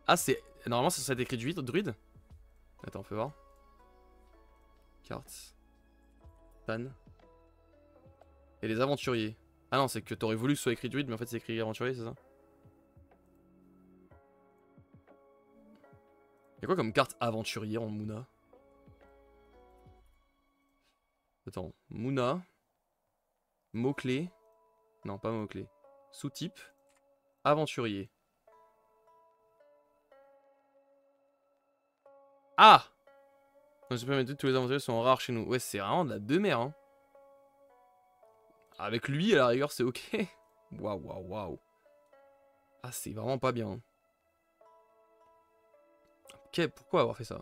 A: Ah, c'est. Normalement, ça serait écrit druide. Attends, on peut voir. Carte. Tan. Et les aventuriers. Ah non, c'est que t'aurais voulu que ce soit écrit druide, mais en fait, c'est écrit aventurier, c'est ça? Y'a quoi comme carte aventurier en Moona? Attends, Moona. Mot-clé. Non, pas mot-clé. Sous-type. Aventurier. Ah! Non, j'ai pas mis tous les aventuriers sont rares chez nous. Ouais, c'est vraiment de la demeure, hein. Avec lui, à la rigueur, c'est ok. Waouh. Ah, c'est vraiment pas bien. Ok, pourquoi avoir fait ça?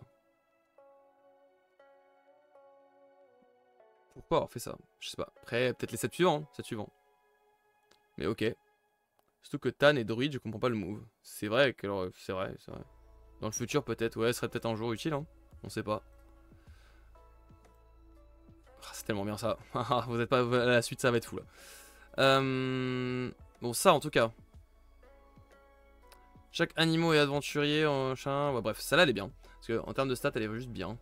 A: Pourquoi avoir fait ça? Je sais pas. Après, peut-être les 7 suivants. Hein, 7 suivants. Mais ok. Surtout que Tan et Druid, je comprends pas le move. C'est vrai que. C'est vrai. Dans le futur, peut-être. Ouais, ce serait peut-être un jour utile. Hein. On sait pas. Ah, c'est tellement bien ça. Vous êtes pas. À la suite, ça va être fou là. Bon, ça en tout cas. Chaque animal est aventurier en chien. Ouais, bref, celle-là elle est bien. Parce qu'en termes de stats, elle est juste bien.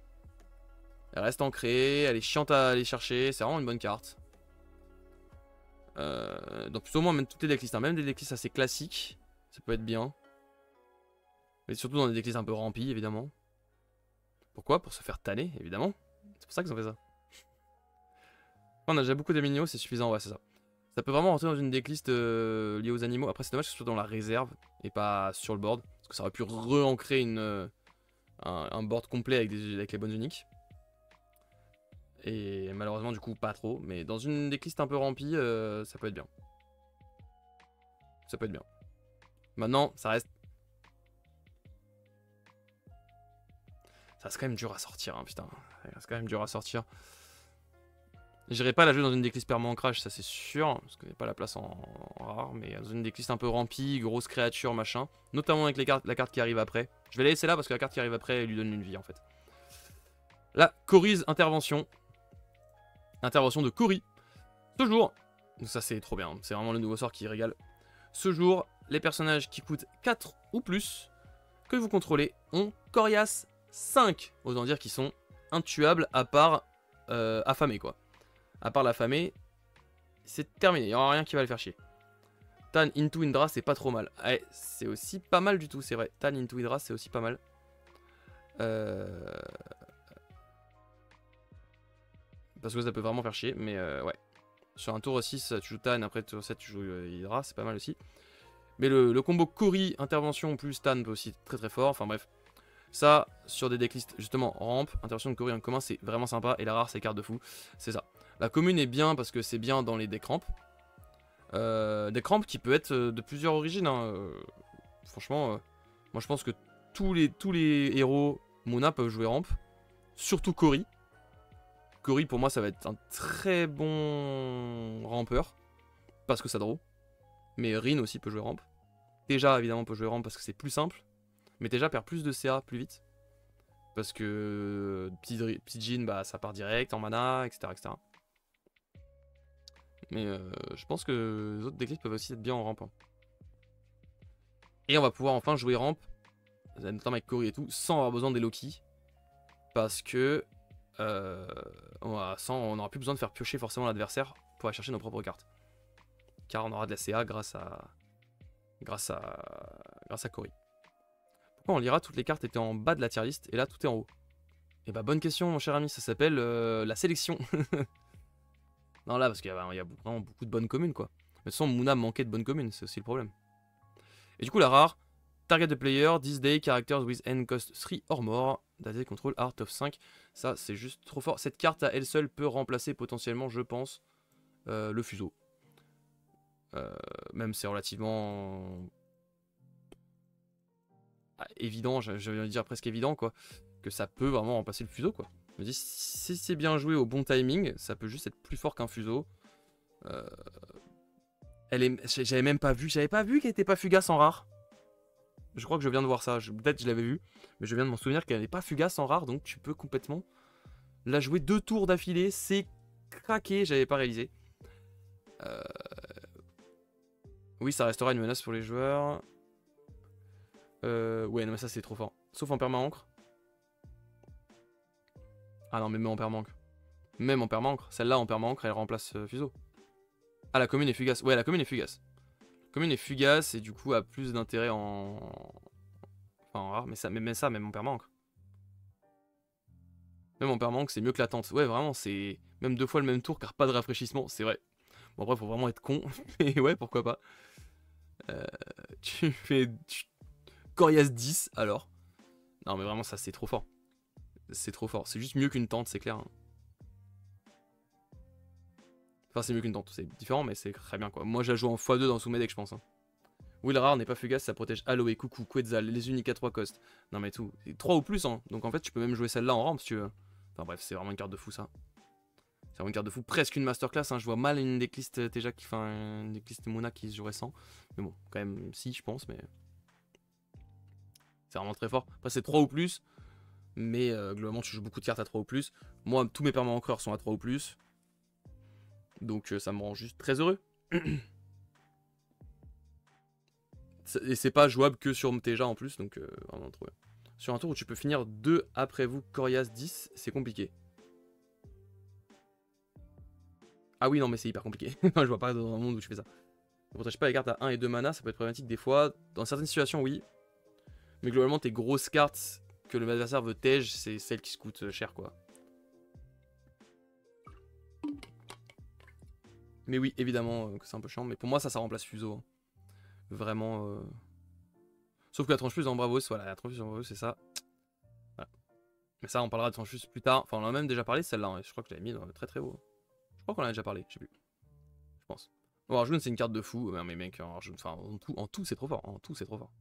A: Elle reste ancrée, elle est chiante à aller chercher. C'est vraiment une bonne carte. Donc, plus ou moins, même toutes les decklists. Hein. Même des decklists assez classiques. Ça peut être bien. Mais surtout dans des decklists un peu remplis, évidemment. Pourquoi? Pour se faire tanner, évidemment. C'est pour ça qu'ils ont fait ça. On a déjà beaucoup d'aminos, c'est suffisant, ouais, c'est ça. Ça peut vraiment rentrer dans une decklist liée aux animaux. Après, c'est dommage que ce soit dans la réserve et pas sur le board. Parce que ça aurait pu re-ancrer un board complet avec les bonnes uniques. Et malheureusement, du coup, pas trop. Mais dans une decklist un peu remplie, ça peut être bien. Ça peut être bien. Maintenant, ça reste quand même dur à sortir, hein, putain. Ça reste quand même dur à sortir. J'irai pas la jouer dans une decklist permanent crash, ça c'est sûr, parce qu'il n'y a pas la place en rare, mais dans une decklist un peu remplie, grosse créature, machin. Notamment avec la carte qui arrive après. Je vais la laisser là parce que la carte qui arrive après, elle lui donne une vie en fait. Là, Cory's intervention. Intervention de Cory. Ce jour, donc ça c'est trop bien, c'est vraiment le nouveau sort qui régale. Ce jour, les personnages qui coûtent 4 ou plus que vous contrôlez ont Corias 5. Autant dire qu'ils sont intuables à part affamés quoi. À part l'affamé, c'est terminé, il n'y aura rien qui va le faire chier. Tan into Indra, c'est pas trop mal. Ouais, c'est aussi pas mal du tout, c'est vrai. Tan into Indra, c'est aussi pas mal. Parce que ça peut vraiment faire chier, mais ouais. Sur un tour 6, tu joues Tan, après tour 7, tu joues Hydra, c'est pas mal aussi. Mais le combo Cory, intervention plus Tan peut aussi être très très fort, enfin bref. Ça, sur des decklists, justement, rampe, intervention de Cory en commun, c'est vraiment sympa. Et la rare, c'est carte de fou. C'est ça. La commune est bien parce que c'est bien dans les decks ramp. Deck ramp qui peut être de plusieurs origines. Hein. Franchement, moi je pense que tous les héros Mona peuvent jouer ramp. Surtout Cory. Cory, pour moi, ça va être un très bon rampeur. Parce que ça draw. Mais Rin aussi peut jouer ramp. Teja, évidemment, peut jouer ramp parce que c'est plus simple. Mais Teja perd plus de CA plus vite. Parce que petit Jhin, bah, ça part direct en mana, etc. etc. Mais je pense que les autres decklists peuvent aussi être bien en ramp. Hein. Et on va pouvoir enfin jouer ramp, notamment avec Cory et tout, sans avoir besoin des Loki. Parce que on n'aura plus besoin de faire piocher forcément l'adversaire pour aller chercher nos propres cartes. Car on aura de la CA grâce à Cory. Pourquoi on lira toutes les cartes étaient en bas de la tier list et là tout est en haut? Et bah bonne question mon cher ami, ça s'appelle la sélection. Non là parce qu'il y a vraiment beaucoup de bonnes communes quoi. Mais de toute façon Moona manquait de bonnes communes, c'est aussi le problème. Et du coup la rare, target the player, this day, characters with end cost 3 or more, data control art of 5. Ça c'est juste trop fort. Cette carte à elle seule peut remplacer potentiellement je pense le fuseau. Même c'est relativement évident, je viens de dire presque évident quoi, que ça peut vraiment remplacer le fuseau quoi. Je me dis si c'est bien joué au bon timing, ça peut juste être plus fort qu'un fuseau. J'avais même pas vu, qu'elle était pas fugace en rare. Je crois que je viens de voir ça, peut-être je l'avais vu, mais je viens de m'en souvenir qu'elle n'est pas fugace en rare, donc tu peux complètement la jouer 2 tours d'affilée, c'est craqué, j'avais pas réalisé. Oui, ça restera une menace pour les joueurs. Ouais, non mais ça c'est trop fort. Sauf en perma-encre. Ah non, mais même en perma-encre. Même en perma-encre. Celle-là en perma-encre, elle remplace fuseau. Ah, la commune est fugace. Ouais, la commune est fugace. La commune est fugace et du coup a plus d'intérêt en... Enfin, en rare, mais même en perma-encre. Même en perma-encre, c'est mieux que l'attente. Ouais, vraiment, c'est même 2 fois le même tour car pas de rafraîchissement, c'est vrai. Bon, après, faut vraiment être con. Mais ouais, pourquoi pas. Tu fais... Corias 10, alors. Non, mais vraiment, ça, c'est trop fort. C'est trop fort. C'est juste mieux qu'une tente, c'est clair. Hein. Enfin, c'est mieux qu'une tente. C'est différent, mais c'est très bien, quoi. Moi, je la joue en x2 dans sous mes decks, je pense. Hein. Oui, le rare n'est pas fugace, ça protège Aloe, Coucou, Quetzal, les uniques à 3 cost. Non, mais tout. 3 ou plus, hein. Donc, en fait, tu peux même jouer celle-là en rampe, si tu veux. Enfin, bref, c'est vraiment une carte de fou, ça. C'est vraiment une carte de fou. Presque une masterclass, hein. Je vois mal une decklist déjà qui... Enfin, une decklist Mona qui se jouerait sans. Mais bon, quand même, si, je pense, mais... C'est vraiment très fort. Après, c'est 3 ou plus. Mais globalement, tu joues beaucoup de cartes à 3 ou plus. Moi, tous mes perma-encreurs sont à 3 ou plus. Donc, ça me rend juste très heureux. Et c'est pas jouable que sur Mteja en plus. Donc, vraiment trop bien. Sur un tour où tu peux finir 2 après vous, Corias 10, c'est compliqué. Ah oui, non, mais c'est hyper compliqué. Je vois pas dans un monde où tu fais ça. Ne protège pas les cartes à 1 et 2 mana, ça peut être problématique des fois. Dans certaines situations, oui. Mais globalement, tes grosses cartes que le adversaire veut tège, c'est celles qui se coûtent cher, quoi. Mais oui, évidemment que c'est un peu chiant. Mais pour moi, ça remplace Fuseau. Hein. Vraiment. Sauf que la tranche plus en Bravos, voilà, la tranche plus en Bravos, c'est ça. Voilà. Mais ça, on parlera de tranche plus plus tard. Enfin, on en a même déjà parlé, celle-là. Hein. Je crois que je l'avais mis dans très très haut. Je crois qu'on en a déjà parlé, je sais plus. Je pense. Bon, Arjun, c'est une carte de fou. Mais mec, Arjun, enfin, en tout c'est trop fort. En tout, c'est trop fort.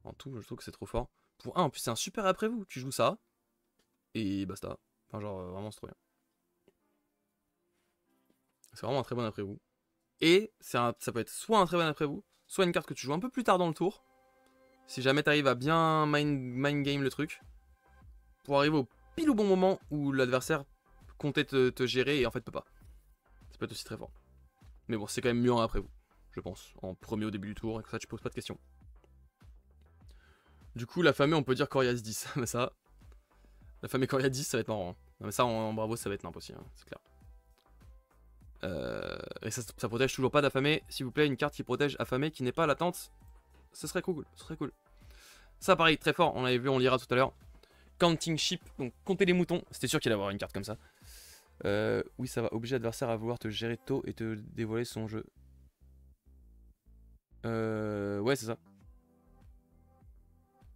A: En tout, je trouve que c'est trop fort. Pour un, en plus, c'est un super après vous. Tu joues ça. Et basta. Enfin, genre, vraiment, c'est trop bien. C'est vraiment un très bon après vous. Et ça peut être soit un très bon après vous, soit une carte que tu joues un peu plus tard dans le tour. Si jamais t'arrives à bien mind game le truc. Pour arriver au pile au bon moment où l'adversaire comptait te gérer et en fait peut pas. Ça peut être aussi très fort. Mais bon, c'est quand même mieux en après vous, je pense. En premier au début du tour, et comme ça tu poses pas de questions. Du coup, la fameux, on peut dire Corias 10. Mais ça, la fameux Corias 10, ça va être marrant. Hein. Non, mais ça, en Bravo, ça va être n'impossible, hein, c'est clair. Et ça protège toujours pas d'affamé. S'il vous plaît, une carte qui protège affamé qui n'est pas latente, ce serait cool. Ce serait cool. Ça, pareil, très fort. On l'avait vu, on lira tout à l'heure. Counting Sheep, donc compter les moutons. C'était sûr qu'il allait avoir une carte comme ça. Oui, ça va obliger l'adversaire à vouloir te gérer tôt et te dévoiler son jeu. Ouais, c'est ça.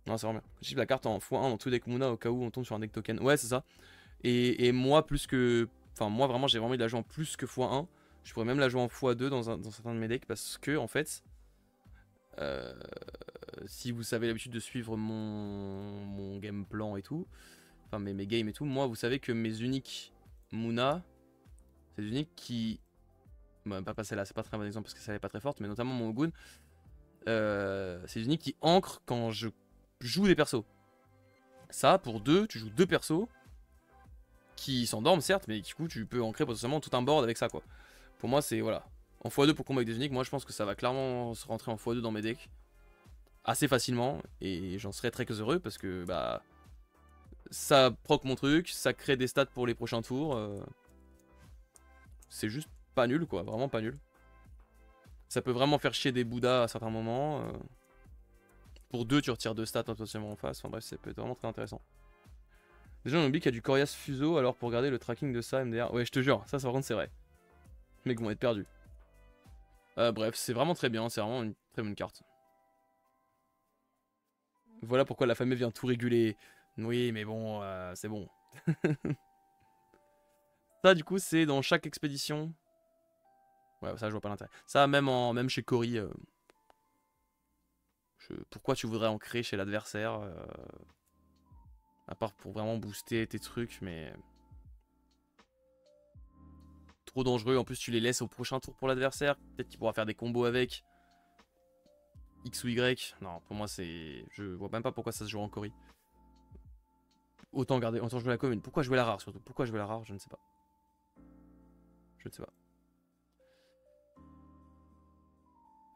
A: Non, c'est vraiment bien. Je la carte en x1 dans tout deck Muna au cas où on tombe sur un deck token. Ouais, c'est ça. Et moi, plus que. Enfin, moi, vraiment, j'ai vraiment envie de la jouer en plus que x1. Je pourrais même la jouer en x2 dans certains de mes decks parce que, en fait. Si vous savez l'habitude de suivre mon game plan et tout, enfin mes games et tout, moi, vous savez que mes uniques Muna, c'est des uniques qui. Bon, pas celle-là, c'est pas très bon exemple parce que celle est pas très forte, mais notamment mon Ogun. C'est des uniques qui ancrent quand je joue des persos. Ça, pour deux, tu joues deux persos qui s'endorment certes, mais du coup tu peux ancrer potentiellement tout un board avec ça quoi. Pour moi c'est voilà. En x2 pour combat avec des uniques, moi je pense que ça va clairement se rentrer en x2 dans mes decks. Assez facilement, et j'en serais très heureux parce que bah ça proc mon truc, ça crée des stats pour les prochains tours. C'est juste pas nul quoi, vraiment pas nul. Ça peut vraiment faire chier des Bouddhas à certains moments. Pour deux tu retires deux stats potentiellement en face, enfin bref ça peut être vraiment très intéressant. Déjà on oublie qu'il y a du Corias Fuso, alors pour garder le tracking de ça MDR, ouais je te jure, ça par contre c'est vrai. Les mecs vont être perdus. Bref, c'est vraiment très bien, c'est vraiment une très bonne carte. Voilà pourquoi la famille vient tout réguler. Oui, mais bon, c'est bon. Ça, du coup, c'est dans chaque expédition. Ouais, ça, je vois pas l'intérêt. Ça, même chez Cory. Pourquoi tu voudrais en créer chez l'adversaire à part pour vraiment booster tes trucs, mais. Trop dangereux. En plus, tu les laisses au prochain tour pour l'adversaire. Peut-être qu'il pourra faire des combos avec. X ou Y. Non, pour moi, c'est. Je vois même pas pourquoi ça se joue en Cory. Autant jouer la commune. Pourquoi jouer la rare surtout? Pourquoi jouer la rare? Je ne sais pas. Je ne sais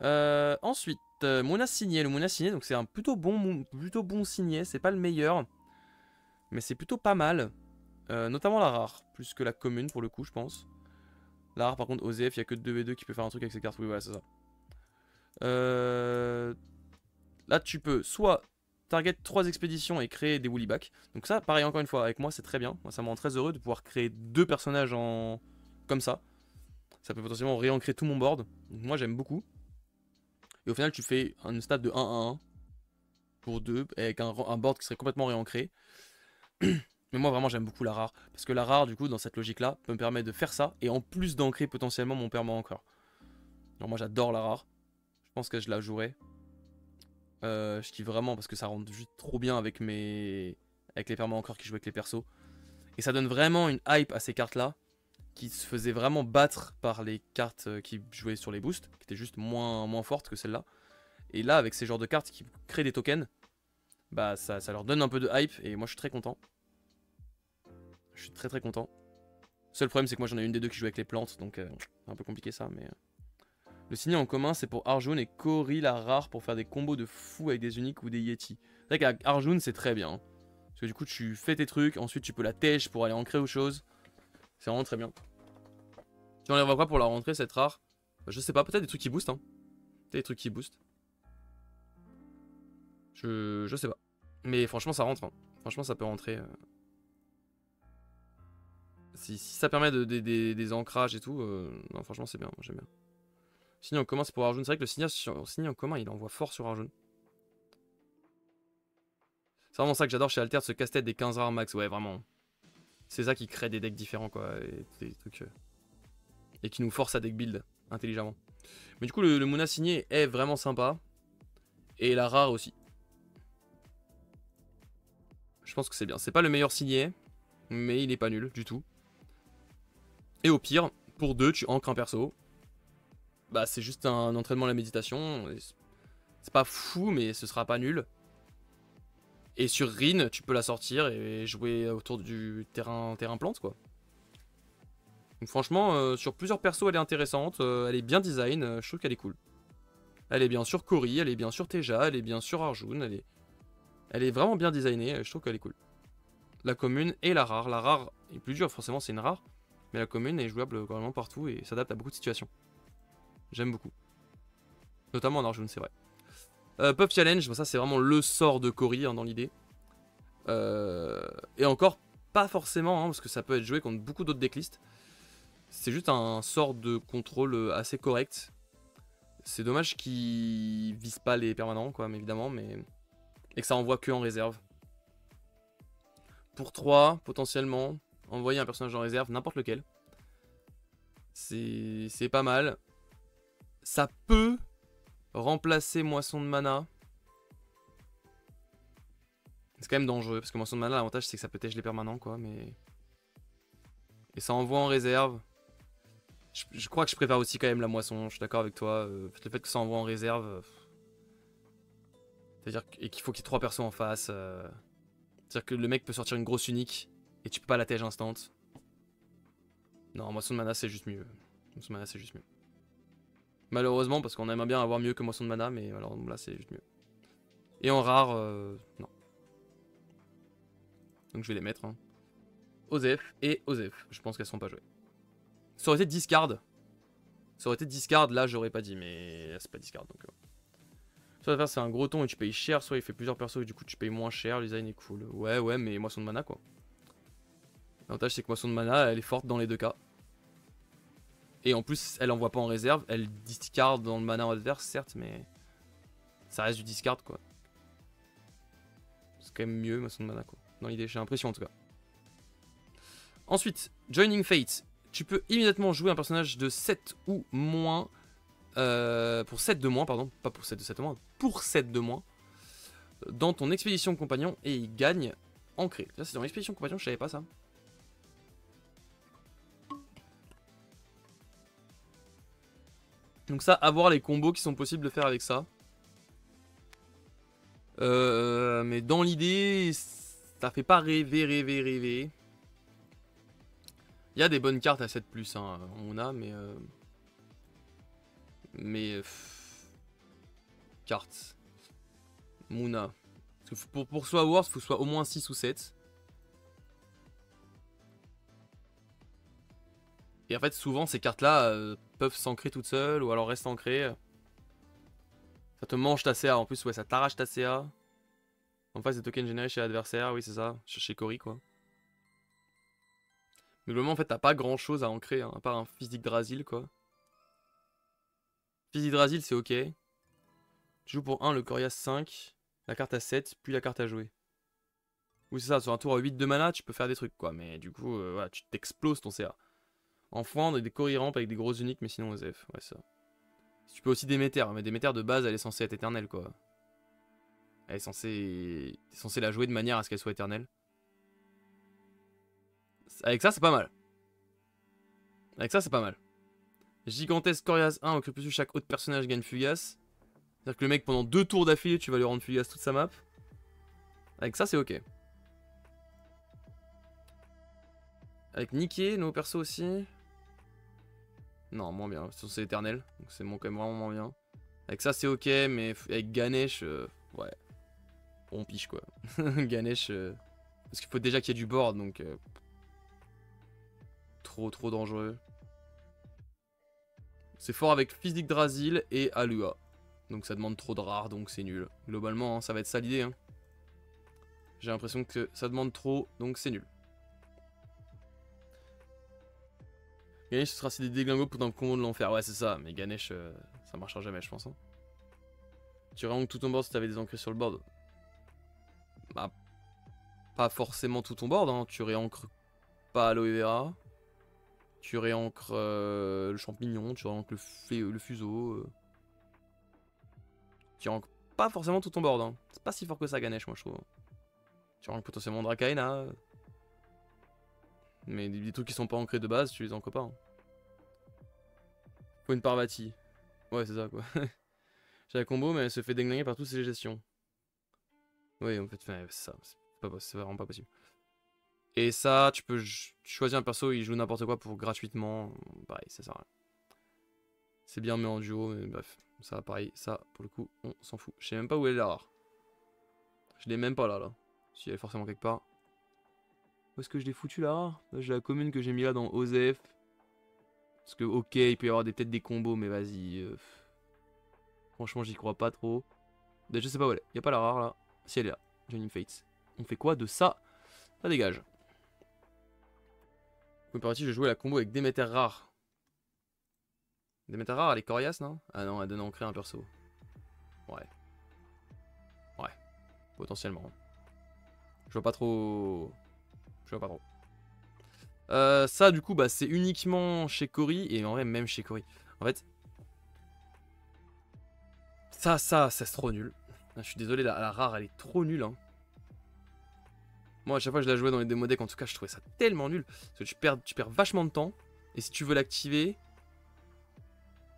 A: pas. Ensuite, Mona signé. Le Mona signé, donc c'est un plutôt bon signé. C'est pas le meilleur, mais c'est plutôt pas mal. Notamment la rare, plus que la commune pour le coup, je pense. La rare, par contre, OZF, il n'y a que 2v2 qui peut faire un truc avec ces cartes. Oui, voilà, c'est ça. Là, tu peux soit target 3 expéditions et créer des Woollyback. Donc ça, pareil, encore une fois, avec moi, c'est très bien. Moi, ça me rend très heureux de pouvoir créer 2 personnages comme ça. Ça peut potentiellement réancrer tout mon board. Donc moi, j'aime beaucoup. Et au final, tu fais un stade de 1-1 pour 2 avec un board qui serait complètement réancré. Mais moi, vraiment, j'aime beaucoup la rare. Parce que la rare, du coup, dans cette logique-là, peut me permettre de faire ça. Et en plus d'ancrer potentiellement mon permanent encore. Alors moi, j'adore la rare. Je pense que je la jouerai. Je kiffe vraiment parce que ça rentre juste trop bien avec les permanents encore qui jouent avec les persos. Et ça donne vraiment une hype à ces cartes-là. Qui se faisaient vraiment battre par les cartes qui jouaient sur les boosts. Qui étaient juste moins fortes que celles-là. Et là, avec ces genres de cartes qui créent des tokens, bah ça leur donne un peu de hype. Et moi, je suis très content. Je suis très content. Seul problème, c'est que moi, j'en ai une des deux qui joue avec les plantes. Donc, c'est un peu compliqué ça. Mais le signé en commun, c'est pour Arjun et Cory la rare pour faire des combos de fou avec des uniques ou des Yeti. C'est vrai qu'avec Arjun, c'est très bien. Hein. Parce que du coup, tu fais tes trucs. Ensuite, tu peux la tèche pour aller ancrer autre chose. C'est vraiment très bien. Tu enlèveras quoi pour la rentrée, cette rare? Je sais pas, peut-être des trucs qui boostent. Hein. Peut-être des trucs qui boostent. Je sais pas. Mais franchement, ça rentre. Hein. Franchement, ça peut rentrer. Si ça permet des ancrages et tout, non, franchement, c'est bien. J'aime bien. Signé en commun, c'est pour Arjun. C'est vrai que le signé en commun, il envoie fort sur Arjun. C'est vraiment ça que j'adore chez Alter, ce casse-tête des 15 rares max. Ouais, vraiment. C'est ça qui crée des decks différents, quoi. Et des trucs. Et qui nous force à deck build intelligemment. Mais du coup, le Muna signé est vraiment sympa. Et la rare aussi. Je pense que c'est bien. C'est pas le meilleur signé, mais il est pas nul du tout. Et au pire, pour 2, tu ancres un perso. Bah, c'est juste un entraînement à la méditation. C'est pas fou, mais ce sera pas nul. Et sur Rin, tu peux la sortir et jouer autour du terrain plante, quoi. Donc franchement, sur plusieurs persos, elle est intéressante. Elle est bien design. Je trouve qu'elle est cool. Elle est bien sur Cory, elle est bien sur Teja, elle est bien sur Arjun. Elle est vraiment bien designée. Je trouve qu'elle est cool. La commune et la rare. La rare est plus dure, forcément, c'est une rare. Mais la commune est jouable vraiment partout et s'adapte à beaucoup de situations. J'aime beaucoup. Notamment en Arjun, c'est vrai. Puff Challenge, ça c'est vraiment le sort de Cory hein, dans l'idée. Et encore, pas forcément, hein, parce que ça peut être joué contre beaucoup d'autres decklists. C'est juste un sort de contrôle assez correct. C'est dommage qu'il vise pas les permanents, quoi, mais évidemment, mais Et que ça envoie que en réserve. Pour 3, potentiellement, envoyer un personnage en réserve, n'importe lequel. C'est pas mal. Ça peut remplacer Moisson de Mana. C'est quand même dangereux, parce que Moisson de Mana, l'avantage c'est que ça peut tèche les permanents, quoi, mais... Et ça envoie en réserve. Je crois que je préfère aussi quand même la Moisson, je suis d'accord avec toi. Le fait que ça envoie en réserve... C'est-à-dire qu'il faut qu'il y ait 3 persos en face. C'est-à-dire que le mec peut sortir une grosse unique, et tu peux pas la tège instant. Non, Moisson de Mana c'est juste mieux. Moisson de Mana c'est juste mieux. Malheureusement, parce qu'on aimerait bien avoir mieux que Moisson de Mana, mais alors là c'est juste mieux. Et en rare, non. Donc je vais les mettre. Hein. Osef et Osef. Je pense qu'elles seront pas jouées. Ça aurait été discard. Ça aurait été discard, là j'aurais pas dit, mais c'est pas discard donc. Soit c'est un gros ton et tu payes cher, soit il fait plusieurs persos et du coup tu payes moins cher, le design est cool. Ouais, mais Moisson de Mana quoi. L'avantage c'est que Moisson de Mana elle est forte dans les deux cas. Et en plus elle envoie pas en réserve, elle discard dans le mana adverse certes, mais ça reste du discard quoi. C'est quand même mieux Moisson de Mana quoi. Dans l'idée, j'ai l'impression en tout cas. Ensuite, Joining Fate. Tu peux immédiatement jouer un personnage de 7 ou moins. Pour 7 de moins, pardon. Pas pour 7 de 7 de moins. Pour 7 de moins. Dans ton expédition compagnon. Et il gagne ancré. Là, c'est dans l'expédition compagnon, je savais pas ça. Donc ça, à voir les combos qui sont possibles de faire avec ça. Mais dans l'idée, ça fait pas rêver. Il y a des bonnes cartes à 7+, hein, on a, mais... cartes. Muna. Parce que pour soit Worst, il faut soit au moins 6 ou 7. Et en fait, souvent, ces cartes-là peuvent s'ancrer toutes seules, ou alors restent ancrées. Ça te mange ta CA, en plus, ouais, ça t'arrache ta CA. En face, des tokens générés chez l'adversaire, oui, c'est ça, chez Cory, quoi. Mais globalement, en fait, t'as pas grand-chose à ancrer, hein, à part un Fils d'Yggdrasil, quoi. Fils d'Yggdrasil, c'est ok. Tu joues pour 1 le Corias 5, la carte à 7, puis la carte à jouer. Oui, c'est ça, sur un tour à 8 de mana, tu peux faire des trucs, quoi. Mais du coup, voilà, tu t'exploses ton CA. En foin, on a des Cory ramp avec des grosses uniques, mais sinon OZF, ouais, ça. Tu peux aussi Déméter, mais Déméter de base, elle est censée être éternelle, quoi. Elle est censée... T'es censé la jouer de manière à ce qu'elle soit éternelle. Avec ça, c'est pas mal. Avec ça, c'est pas mal. Gigantesque Corias 1, au plus chaque autre personnage gagne Fugace. C'est-à-dire que le mec, pendant 2 tours d'affilée, tu vas lui rendre Fugace toute sa map. Avec ça, c'est ok. Avec Niké, nos persos aussi. Non, moins bien. C'est éternel. Donc c'est quand même vraiment moins bien. Avec ça, c'est ok, mais avec Ganesh, ouais. On piche quoi. Ganesh. Parce qu'il faut déjà qu'il y ait du board, donc. Trop dangereux. C'est fort avec Fils d'Yggdrasil et Alua. Donc ça demande trop de rares, donc c'est nul. Globalement, hein, ça va être ça l'idée. Hein. J'ai l'impression que ça demande trop, donc c'est nul. Ganesh, ce sera si des déglingos pour un combo de l'enfer. Ouais, c'est ça, mais Ganesh, ça marchera jamais, je pense. Hein. Tu réancres tout ton board si t'avais des ancrés sur le board. Bah, pas forcément tout ton board. Hein. Tu réancres pas Aloe Vera. Tu réancres le champignon, tu réancres le fuseau. Tu réancres pas forcément tout ton board. Hein. C'est pas si fort que ça, Ganesh, moi, je trouve. Tu réancres potentiellement Drakaena. Mais des trucs qui sont pas ancrés de base, tu les ancres pas. Hein. Faut une Parvati. Ouais, c'est ça, quoi. J'ai la combo, mais elle se fait déglinguer par toutes ses gestions. Oui, en fait, c'est ça. C'est vraiment pas possible. Et ça, tu peux choisir un perso, il joue n'importe quoi pour gratuitement. Pareil, ça sert à rien. C'est bien, mais en duo, mais bref. Ça, pareil, ça, pour le coup, on s'en fout. Je sais même pas où elle est la rare. Je l'ai même pas là. Si elle est forcément quelque part. Où est-ce que je l'ai foutu la rare? J'ai la commune que j'ai mis là dans OZF. Parce que, ok, il peut y avoir peut-être des combos, mais vas-y. Franchement, j'y crois pas trop. Je sais pas où elle est. Y a pas la rare là. Si elle est là. Joining Fates. On fait quoi de ça? Ça dégage. Comparatif, je vais jouer la combo avec Déméter rare. Déméter rare, elle est coriace, non? Ah non, elle donne ancré un perso. Ouais. Ouais. potentiellement. Je vois pas trop. Je vois pas trop. Ça, du coup, bah, c'est uniquement chez Cory. Et en vrai, même chez Cory. En fait, ça c'est trop nul. Je suis désolé, la rare, elle est trop nulle. Hein. Moi, à chaque fois que je la jouais dans les démo decks, en tout cas, je trouvais ça tellement nul. Parce que tu perds vachement de temps. Et si tu veux l'activer.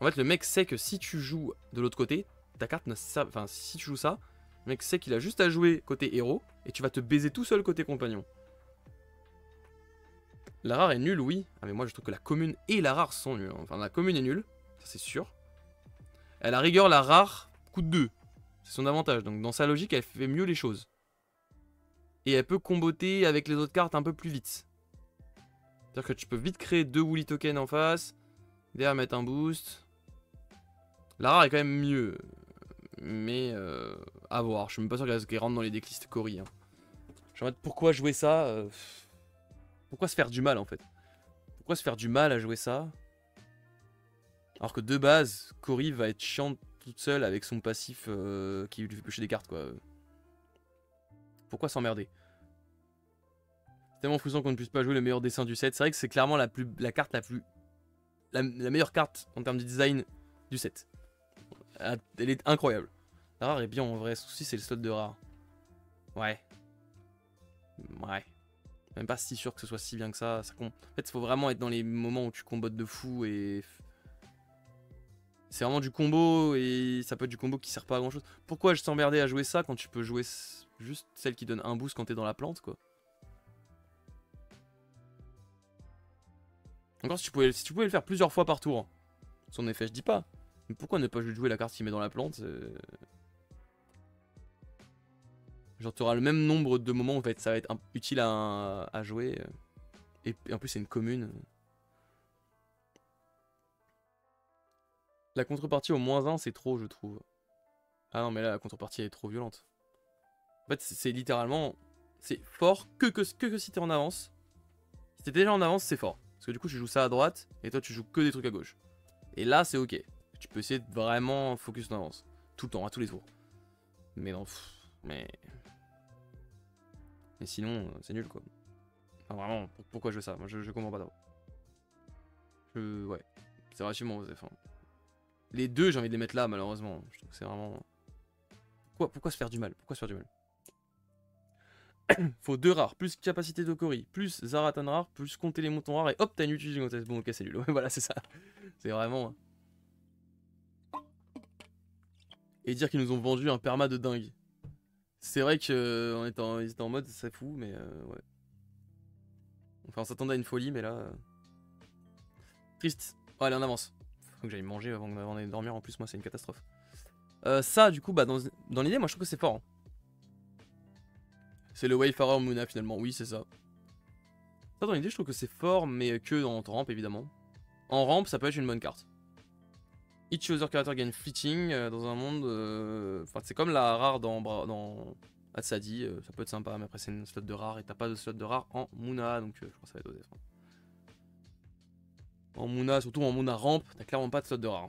A: En fait, le mec sait que si tu joues de l'autre côté, ta carte ne sert. Enfin, si tu joues ça, le mec sait qu'il a juste à jouer côté héros. Et tu vas te baiser tout seul côté compagnon. La rare est nulle, oui. Ah, mais moi, je trouve que la commune et la rare sont nulles. Enfin, la commune est nulle. Ça, c'est sûr. À la rigueur, la rare coûte 2. C'est son avantage. Donc, dans sa logique, elle fait mieux les choses. Et elle peut comboter avec les autres cartes un peu plus vite. C'est-à-dire que tu peux vite créer 2 Woolly tokens en face. Derrière, mettre un boost. La rare est quand même mieux. Mais à voir. Je suis même pas sûr qu'elle rentre dans les decklists Cory. Hein. Je me demande pourquoi jouer ça. Pourquoi se faire du mal en fait? Pourquoi se faire du mal à jouer ça? Alors que de base, Cory va être chiante toute seule avec son passif qui lui fait piocher des cartes quoi. Pourquoi s'emmerder? C'est tellement frustrant qu'on ne puisse pas jouer le meilleur dessin du set. C'est vrai que c'est clairement la carte la plus... La meilleure carte en termes de design du set. Elle est incroyable. La rare est bien en vrai, souci c'est le slot de rare. Ouais. Ouais. Même pas si sûr que ce soit si bien que ça. En fait, il faut vraiment être dans les moments où tu combotes de fou et... C'est vraiment du combo et ça peut être du combo qui sert pas à grand chose. Pourquoi je t'emmerdais à jouer ça quand tu peux jouer juste celle qui donne un boost quand t'es dans la plante quoi. Encore si tu pouvais le faire plusieurs fois par tour. Son effet je dis pas. Mais pourquoi ne pas jouer la carte qui met dans la plante Genre tu auras le même nombre de moments où en fait, ça va être utile à jouer. Et en plus c'est une commune. La contrepartie au -1 c'est trop je trouve. Ah non mais là la contrepartie elle est trop violente. En fait c'est littéralement... C'est fort que si t'es en avance. Si t'es déjà en avance c'est fort. Parce que du coup tu joues ça à droite et toi tu joues que des trucs à gauche. Et là c'est ok. Tu peux essayer de vraiment focus en avance. Tout le temps, à tous les tours. Mais non, mais sinon c'est nul quoi. Enfin vraiment, pourquoi je fais ça? Moi je comprends pas d'abord. Ouais, c'est relativement osé. Enfin, les deux j'ai envie de les mettre là malheureusement. Je trouve que c'est vraiment... Pourquoi se faire du mal? Pourquoi se faire du mal? Faut 2 rares, plus capacité d'Okori, plus Zaratan rare, plus compter les montants rares et hop t'as une utilité gigantesque. Bon ok c'est nul, voilà c'est ça. C'est vraiment... Et dire qu'ils nous ont vendu un perma de dingue. C'est vrai que ils étaient en mode c'est fou mais ouais. Enfin on s'attendait à une folie mais là... Triste. Oh, allez on avance. Faut que j'aille manger avant d'aller dormir en plus moi c'est une catastrophe. Ça du coup bah dans l'idée moi je trouve que c'est fort. Hein. C'est le Wayfarer Muna finalement, oui c'est ça. Ça dans l'idée je trouve que c'est fort mais que en rampe évidemment. En rampe ça peut être une bonne carte. Each other character gain fleeting dans un monde... Enfin c'est comme la rare dans Atsadi, ça peut être sympa mais après c'est une slot de rare et t'as pas de slot de rare en Muna donc je crois que ça va être osé. En Muna, surtout en Muna rampe, t'as clairement pas de slot de rare.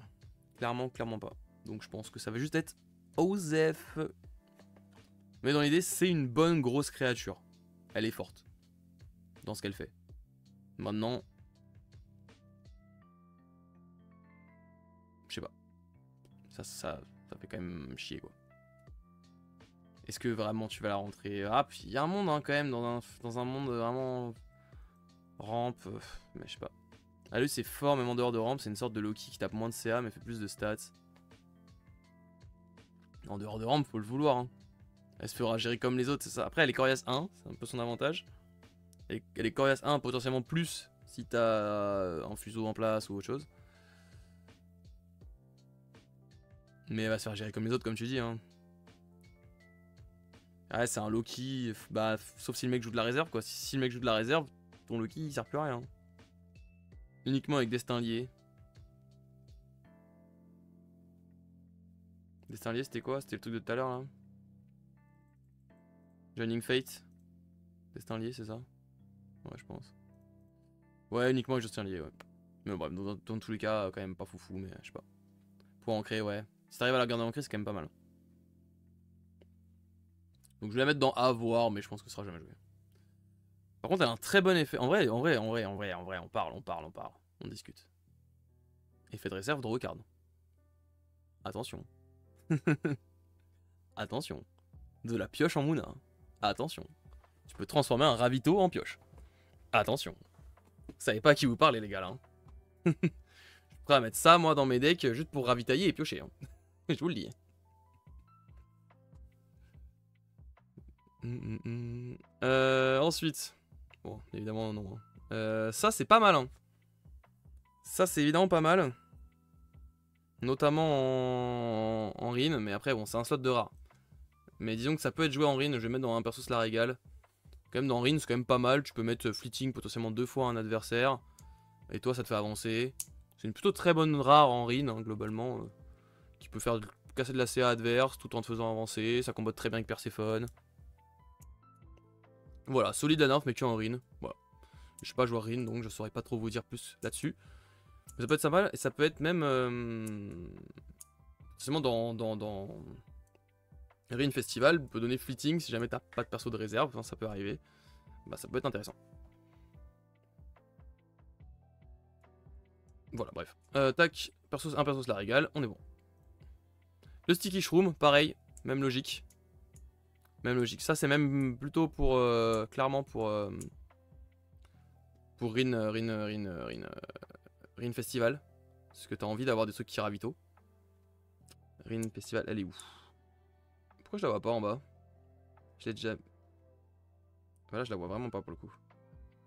A: Clairement pas. Donc je pense que ça va juste être Osef. Mais dans l'idée c'est une bonne grosse créature. Elle est forte. Dans ce qu'elle fait. Maintenant... Je sais pas. Ça fait quand même chier quoi. Est-ce que vraiment tu vas la rentrer? Ah, puis il y a un monde hein, quand même, dans un monde vraiment... Rampe, mais je sais pas. Ah lui c'est fort même en dehors de rampe, c'est une sorte de Loki qui tape moins de CA mais fait plus de stats. En dehors de rampe, faut le vouloir. Hein. Elle se fera gérer comme les autres, c'est ça. Après elle est Coriace 1, c'est un peu son avantage. Elle est Coriace 1 potentiellement plus si t'as un fuseau en place ou autre chose. Mais elle va se faire gérer comme les autres comme tu dis. Hein. Ouais, c'est un Loki, bah, sauf si le mec joue de la réserve quoi. Si le mec joue de la réserve, ton Loki il sert plus à rien. Uniquement avec Destin Lié. Destin Lié c'était quoi? C'était le truc de tout à l'heure là. Joining Fate. Destin Lié c'est ça? Ouais je pense. Ouais uniquement avec Destin Lié ouais. Mais bref dans tous les cas quand même pas foufou mais je sais pas. Pour ancrer ouais. Si t'arrives à la garder ancrée c'est quand même pas mal. Donc je vais la mettre dans à voir, mais je pense que ce sera jamais joué. Par contre, elle a un très bon effet. En vrai, on parle. On discute. Effet de réserve, draw card. Attention. Attention. De la pioche en Mouna. Attention. Tu peux transformer un ravito en pioche. Attention. Vous savez pas à qui vous parlez, les gars, là. Hein. Je suis prêt à mettre ça, moi, dans mes decks, juste pour ravitailler et piocher. Hein. Je vous le dis. Ensuite. Bon, évidemment, non. Ça, c'est pas mal. Hein. Ça, c'est évidemment pas mal. Notamment en Rin, mais après, bon, c'est un slot de rare. Mais disons que ça peut être joué en Rin, je vais mettre dans un perso, cela régale. Quand même, dans Rin, c'est quand même pas mal. Tu peux mettre Fleeting potentiellement 2 fois un adversaire. Et toi, ça te fait avancer. C'est une plutôt très bonne rare en Rin, hein, globalement. Qui peut faire casser de la CA adverse tout en te faisant avancer. Ça combote très bien avec Perséphone. Voilà, solide la nerf, mais que en Rin. Voilà. Je sais pas jouer Rin, donc je saurais pas trop vous dire plus là-dessus. Ça peut être sympa, et ça peut être même... forcément dans Rin Festival, on peut donner Fleeting si jamais t'as pas de perso de réserve, enfin, ça peut arriver. Bah ça peut être intéressant. Voilà, bref. Tac, un perso cela régale, on est bon. Le Sticky Shroom, pareil, même logique. Même logique. Ça c'est même plutôt pour... clairement pour Rin Festival. Parce que t'as envie d'avoir des trucs qui ravito. Rin Festival, elle est où? Pourquoi je la vois pas en bas? Je l'ai déjà... Voilà, je la vois vraiment pas pour le coup.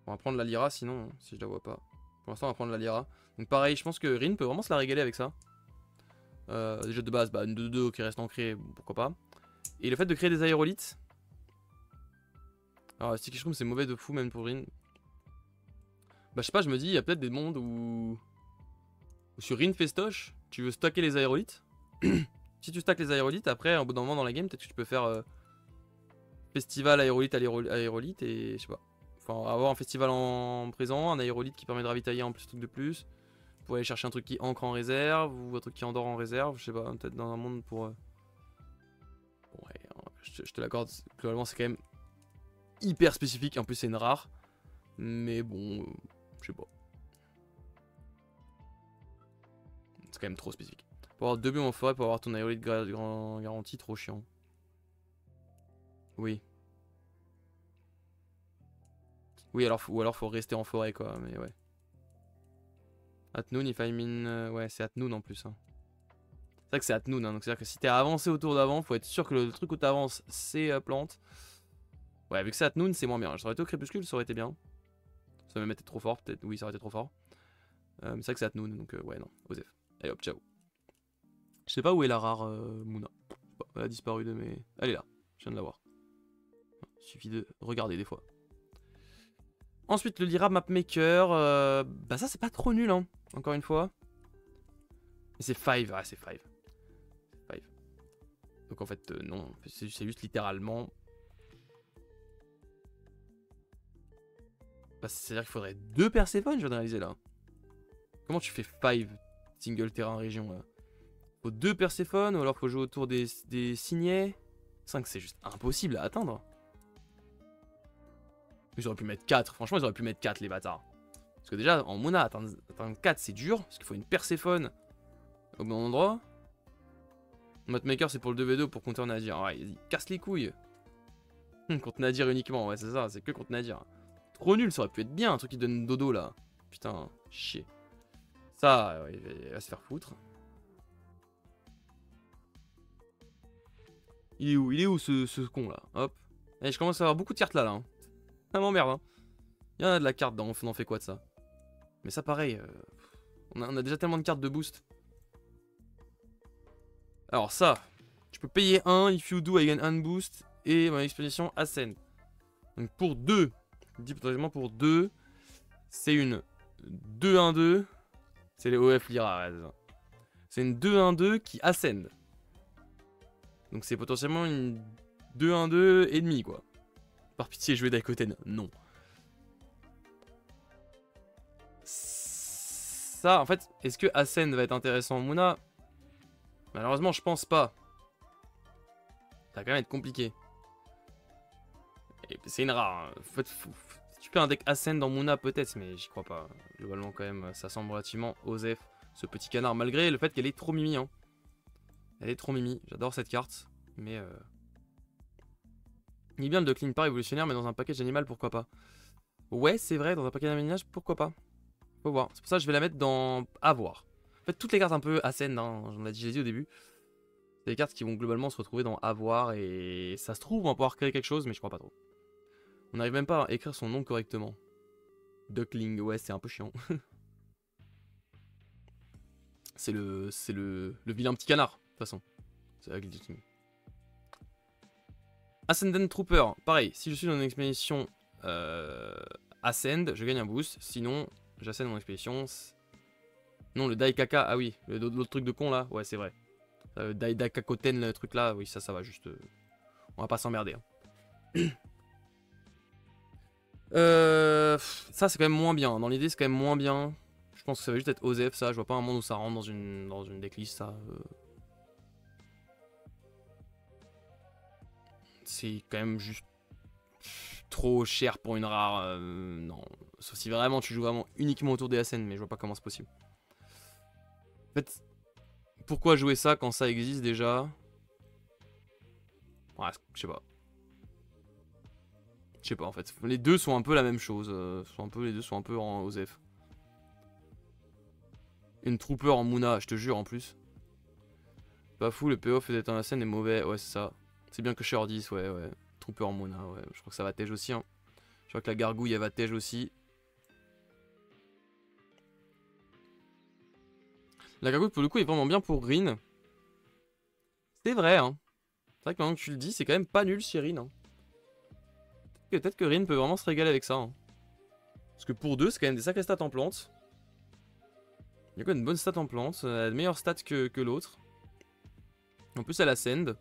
A: On va prendre la Lyra sinon, si je la vois pas. Pour l'instant, on va prendre la Lyra. Donc pareil, je pense que Rin peut vraiment se la régaler avec ça. Déjà de base, bah, une 2-2 qui reste ancrée, pourquoi pas. Et le fait de créer des aérolithes. Alors, Sticky Shroom, c'est mauvais de fou même pour Rin. Bah, je sais pas, je me dis, il y a peut-être des mondes où sur Rin Festoche, tu veux stacker les aérolithes. Si tu stackes les aérolithes, après, au bout d'un moment dans la game, peut-être que tu peux faire festival aérolithe, aérolithe et je sais pas. Enfin, avoir un festival en présent, un aérolithe qui permet de ravitailler en plus de trucs de plus. Pour aller chercher un truc qui ancre en réserve ou un truc qui endort en réserve, je sais pas, peut-être dans un monde pour... Bon, ouais, je te l'accorde, globalement c'est quand même hyper spécifique, en plus c'est une rare. Mais bon, je sais pas. C'est quand même trop spécifique. Pour avoir 2 biomes en forêt, pour avoir ton aérolite garantie, trop chiant. Oui. Oui, alors, ou alors faut rester en forêt quoi, mais ouais. At noon, if I mean... ouais, c'est at noon en plus. Hein. C'est vrai que c'est at noon, hein, donc c'est-à-dire que si t'es avancé au tour d'avant, faut être sûr que le truc où t'avances, c'est plante. Ouais, vu que c'est at noon, c'est moins bien. Ça aurait été au crépuscule, ça aurait été bien. Ça aurait même été trop fort, peut-être. Oui, ça aurait été trop fort. Mais c'est vrai que c'est at noon, donc ouais, non. Osef. Allez hop, ciao. Je sais pas où est la rare Mouna. Elle a disparu de mes... Elle est là, je viens de la voir. Il suffit de regarder des fois. Ensuite, le Lyra Mapmaker. Bah ça, c'est pas trop nul, hein. Encore une fois. C'est 5, ah c'est 5. Donc en fait, non, c'est juste littéralement... Bah, c'est-à-dire qu'il faudrait 2 Perséphone, je viens de réaliser là. Comment tu fais 5 single terrain région là? Faut 2 Perséphone ou alors faut jouer autour des signets. 5 c'est juste impossible à atteindre. Ils auraient pu mettre 4, franchement ils auraient pu mettre 4 les bâtards. Parce que déjà en Mona atteindre 4 c'est dur, parce qu'il faut une Perséphone au bon endroit. Mapmaker c'est pour le 2v2 pour counter Nadir. Ouais, il casse les couilles. Contre Nadir uniquement, ouais c'est ça, c'est que contre Nadir. Trop nul, ça aurait pu être bien un truc qui donne dodo là. Putain, chier. Ça, ouais, il va se faire foutre. Il est où ce con là? Hop. Et je commence à avoir beaucoup de cartes là. Hein. Ça m'emmerde. Hein. Il y en a de la carte, on en fait quoi de ça? Mais ça pareil, on a déjà tellement de cartes de boost. Alors ça, tu peux payer 1, if you do I get 1 boost, et mon expédition ascend. Donc pour 2, je dis potentiellement pour 2, c'est une 2-1-2, c'est les OF Lyra, c'est une 2-1-2 qui ascend. Donc c'est potentiellement une 2-1-2 et demi quoi. Par pitié, jouer Daikoten, non. Ça, en fait, est-ce que Ascend va être intéressant en Mouna? Malheureusement, je pense pas. Ça va quand même être compliqué. C'est une rare. En fait, si tu fais un deck Ascend dans Muna, peut-être, mais j'y crois pas. Globalement, quand même, ça semble relativement Osef, ce petit canard, malgré le fait qu'elle est trop mimi. Hein. Elle est trop mimi. J'adore cette carte, mais. Il est bien le Duckling pas révolutionnaire, mais dans un package animal, pourquoi pas? Ouais, c'est vrai, dans un package d'animal, pourquoi pas? Faut voir. C'est pour ça que je vais la mettre dans à voir. En fait, toutes les cartes un peu Ascend, hein, j'en ai dit au début. C'est des cartes qui vont globalement se retrouver dans avoir et ça se trouve, on va pouvoir créer quelque chose, mais je crois pas trop. On n'arrive même pas à écrire son nom correctement. Duckling, ouais, c'est un peu chiant. c'est le vilain petit canard, de toute façon. C'est la Duckling. Ascendant Trooper, pareil, si je suis dans une expédition Ascend, je gagne un boost, sinon j'ascend mon expédition. Non, le Daikaka, ah oui, l'autre truc de con là, ouais, c'est vrai. Daikakakoten, le truc là, oui, ça va juste. On va pas s'emmerder. Hein. Ça, c'est quand même moins bien. Dans l'idée, c'est quand même moins bien. Je pense que ça va juste être Osef, ça. Je vois pas un monde où ça rentre dans une decklist, ça. C'est quand même juste trop cher pour une rare. Non. Sauf si vraiment tu joues vraiment uniquement autour des Ascend, mais je vois pas comment c'est possible. En fait, pourquoi jouer ça quand ça existe déjà? Ouais, je sais pas. Je sais pas en fait. Les deux sont un peu la même chose. Les deux sont un peu en Osef. Une Trooper en Muna, je te jure en plus. Pas fou, le payoff d'être en Ascend est mauvais. Ouais, c'est ça. C'est bien que Shore 10, ouais. Trooper en Muna, ouais. Je crois que ça va tège aussi. Hein. Je crois que la gargouille, elle va tège aussi. La gargouille, pour le coup, est vraiment bien pour Rin. C'est vrai, hein. C'est vrai que maintenant que tu le dis, c'est quand même pas nul chez Rin. Hein. Peut-être que Rin peut vraiment se régaler avec ça. Hein. Parce que pour deux, c'est quand même des sacrées stats en plante. Il y a quoi une bonne stat en plante. Elle a de meilleures stats que l'autre. En plus, elle ascend.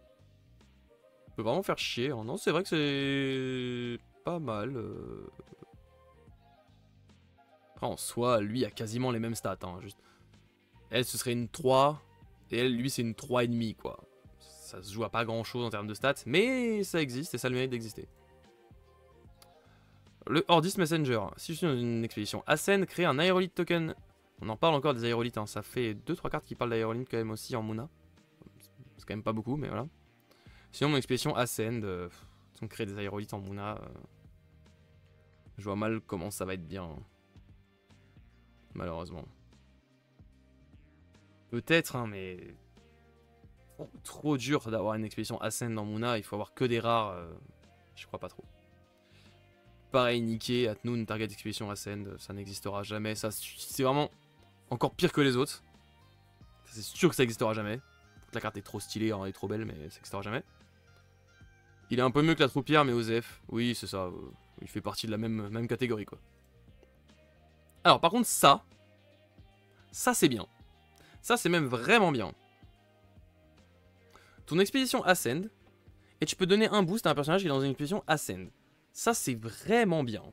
A: Elle peut vraiment faire chier. Hein. Non, c'est vrai que c'est pas mal. Après, en soi, lui a quasiment les mêmes stats. Hein. Juste... Elle, ce serait une 3. Et elle, lui, c'est une 3,5 quoi. Ça se joue à pas grand chose en termes de stats. Mais ça existe et ça a le mérite d'exister. Le Hordist Messenger. Si je suis dans une expédition Ascend, créer un aérolite token. On en parle encore des aérolites. Hein. Ça fait 2-3 cartes qui parlent d'aérolite quand même aussi en Muna. C'est quand même pas beaucoup, mais voilà. Sinon, mon expédition Ascend. Si on crée des aérolites en Muna. Je vois mal comment ça va être bien. Hein. Malheureusement. Peut-être, hein, mais... Oh, trop dur d'avoir une expédition Ascend en Muna. Il faut avoir que des rares. Je crois pas trop. Pareil, Nikkei, Atnoun, Target Expedition Ascend, ça n'existera jamais. Ça, c'est vraiment encore pire que les autres. C'est sûr que ça n'existera jamais. La carte est trop stylée, hein, elle est trop belle, mais ça n'existera jamais. Il est un peu mieux que la Troupière, mais Osef, oui, c'est ça. Il fait partie de la même catégorie, quoi. Alors, par contre, ça c'est bien. Ça, c'est même vraiment bien. Ton expédition Ascend, et tu peux donner un boost à un personnage qui est dans une expédition Ascend. Ça, c'est vraiment bien.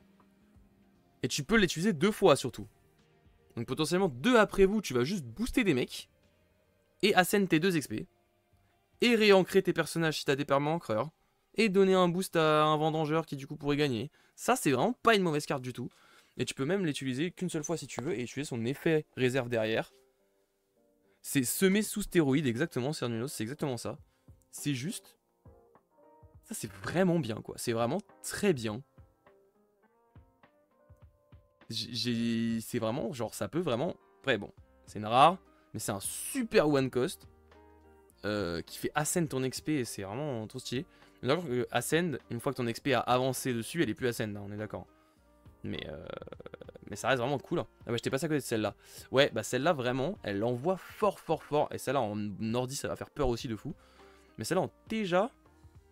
A: Et tu peux l'utiliser 2 fois, surtout. Donc potentiellement 2 après vous, tu vas juste booster des mecs. Et ascend tes 2 XP. Et réancrer tes personnages si t'as des perma-ancreurs. Et donner un boost à un vendangeur qui du coup pourrait gagner. Ça, c'est vraiment pas une mauvaise carte du tout. Et tu peux même l'utiliser qu'une seule fois si tu veux. Et utiliser son effet réserve derrière. C'est semé sous stéroïde, exactement, Cernulos, c'est exactement ça. C'est juste... Ça, c'est vraiment bien, quoi. C'est vraiment très bien. C'est vraiment, genre, ça peut vraiment... Après, bon, c'est une rare, mais c'est un super one cost qui fait ascend ton XP et c'est vraiment trop stylé. D'accord que ascend, une fois que ton XP a avancé dessus, elle est plus ascend, hein, on est d'accord. Mais ça reste vraiment cool. Hein. Ah ouais, je t'ai passé à côté de celle-là. Ouais, bah celle-là, vraiment, elle envoie fort. Et celle-là, en Nordi, ça va faire peur aussi de fou. Mais celle-là, en Teja,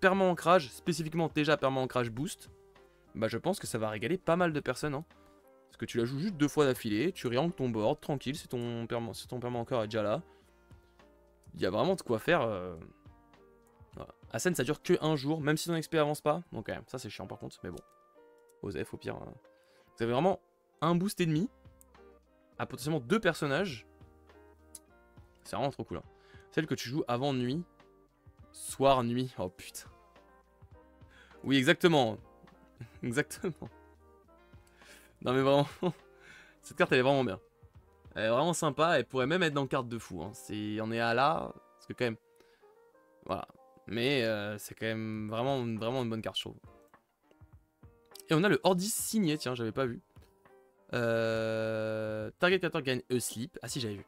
A: perma-ancrage, spécifiquement Teja perma-ancrage boost, bah je pense que ça va régaler pas mal de personnes. Hein. Parce que tu la joues juste 2 fois d'affilée, tu réancres ton board, tranquille, c'est ton perma encore est déjà là. Il y a vraiment de quoi faire. Voilà. Ascend, ça dure que 1 jour, même si ton XP avance pas. Donc quand même, ça c'est chiant par contre, mais bon. Osef au pire. Vous avez vraiment un boost et demi à potentiellement 2 personnages. C'est vraiment trop cool. Hein. Celle que tu joues avant nuit, soir, nuit. Oh putain. Oui, exactement. Exactement. Non mais vraiment, cette carte elle est vraiment bien. Elle est vraiment sympa, elle pourrait même être dans carte de fou. Hein. On est à là, parce que quand même... Voilà. Mais c'est quand même vraiment une bonne carte, je trouve. Et on a le Ordis signé, tiens, j'avais pas vu. Target creator gagne Sleep. Ah si, j'avais vu.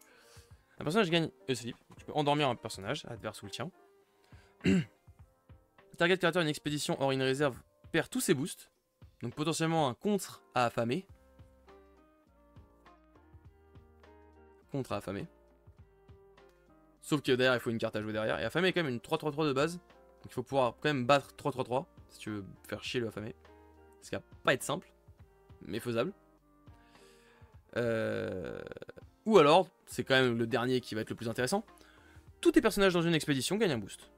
A: Un personnage gagne Sleep. Tu peux endormir un personnage adverse ou le tien. Target creator une expédition hors une réserve perd tous ses boosts. Donc potentiellement un contre à affamer. Contre à affamer. Sauf que derrière il faut une carte à jouer derrière. Et affamer est quand même une 3-3-3 de base. Donc il faut pouvoir quand même battre 3-3-3 si tu veux faire chier le affamé. Ce qui va pas être simple, mais faisable. Ou alors, c'est quand même le dernier qui va être le plus intéressant. Tous tes personnages dans une expédition gagnent un boost.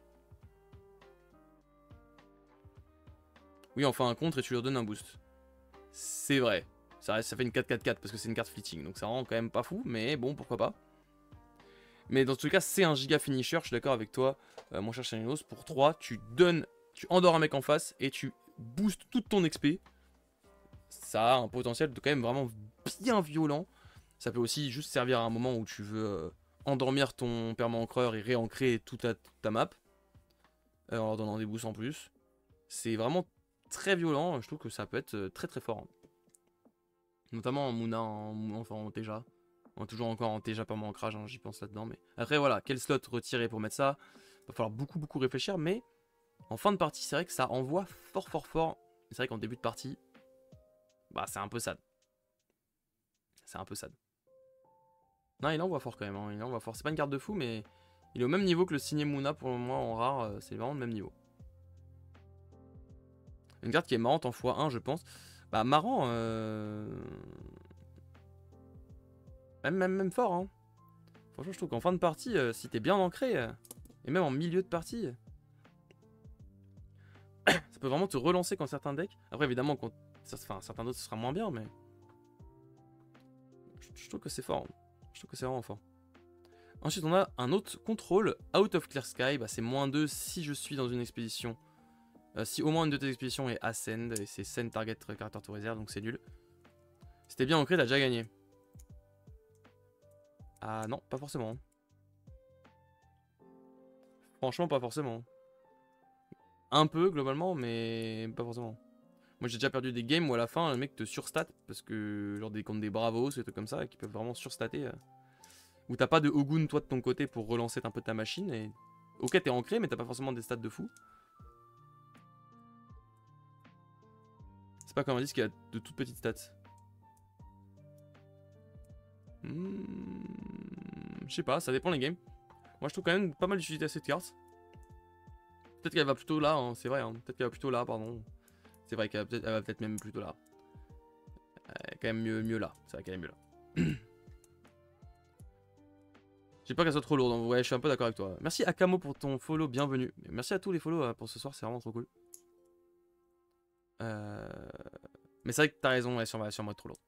A: Oui, enfin un contre et tu leur donnes un boost. C'est vrai. Ça fait une 4-4-4 parce que c'est une carte fleeting. Donc ça rend quand même pas fou, mais bon, pourquoi pas. Mais dans tout cas, c'est un giga finisher. Je suis d'accord avec toi, mon cher Chaninos. Pour 3, tu endors un mec en face et tu boostes toute ton XP. Ça a un potentiel de quand même vraiment bien violent. Ça peut aussi juste servir à un moment où tu veux endormir ton perma-ancreur et réancrer toute ta map. En leur donnant des boosts en plus. C'est vraiment très violent. Je trouve que ça peut être très très fort. Notamment en Mouna, enfin en Teja. Toujours encore en Teja perma-ancrage, hein, j'y pense là-dedans. Mais après voilà, quel slot retirer pour mettre ça? Va falloir beaucoup réfléchir. Mais en fin de partie, c'est vrai que ça envoie fort. C'est vrai qu'en début de partie, bah c'est un peu sad. C'est un peu sad. Non, il envoie fort quand même, hein. Il envoie fort. C'est pas une carte de fou, mais il est au même niveau que le signé Mouna pour le moment en rare. C'est vraiment le même niveau. Une carte qui est marrante en x1, je pense. Bah, marrant. Même fort, hein. Franchement, je trouve qu'en fin de partie, si t'es bien ancré, et même en milieu de partie, ça peut vraiment te relancer quand certains decks. Après, évidemment, quand certains d'autres, ce sera moins bien, mais. Je trouve que c'est fort. Hein. Je trouve que c'est vraiment fort. Ensuite, on a un autre contrôle, Out of Clear Sky. Bah, c'est -2 si je suis dans une expédition. Si au moins une de tes expéditions est Ascend, et c'est Send Target Character to Reserve, donc c'est nul. Si t'es bien ancré, t'as déjà gagné. Ah non, pas forcément. Hein. Franchement, pas forcément. Un peu, globalement, mais pas forcément. Moi, j'ai déjà perdu des games où à la fin, le mec te surstat, parce que, genre, contre des bravos, des trucs comme ça, qui peuvent vraiment surstater. Où t'as pas de Ogun, toi, de ton côté, pour relancer un peu ta machine, et... Ok, t'es ancré, mais t'as pas forcément des stats de fou. C'est pas comme un disque qui a de toutes petites stats. Je sais pas, ça dépend les games. Moi je trouve quand même pas mal d'utilité à cette carte. Peut-être qu'elle va plutôt là, hein, c'est vrai. Hein. Peut-être qu'elle va plutôt là, pardon. C'est vrai qu'elle va peut-être même plutôt là. Elle est quand même mieux là. C'est vrai qu'elle est mieux là. J'ai peur qu'elle soit trop lourde. Donc ouais, je suis un peu d'accord avec toi. Merci Akamo pour ton follow, bienvenue. Merci à tous les follow pour ce soir, c'est vraiment trop cool. Mais c'est vrai que t'as raison, elle va sûrement être trop lourde.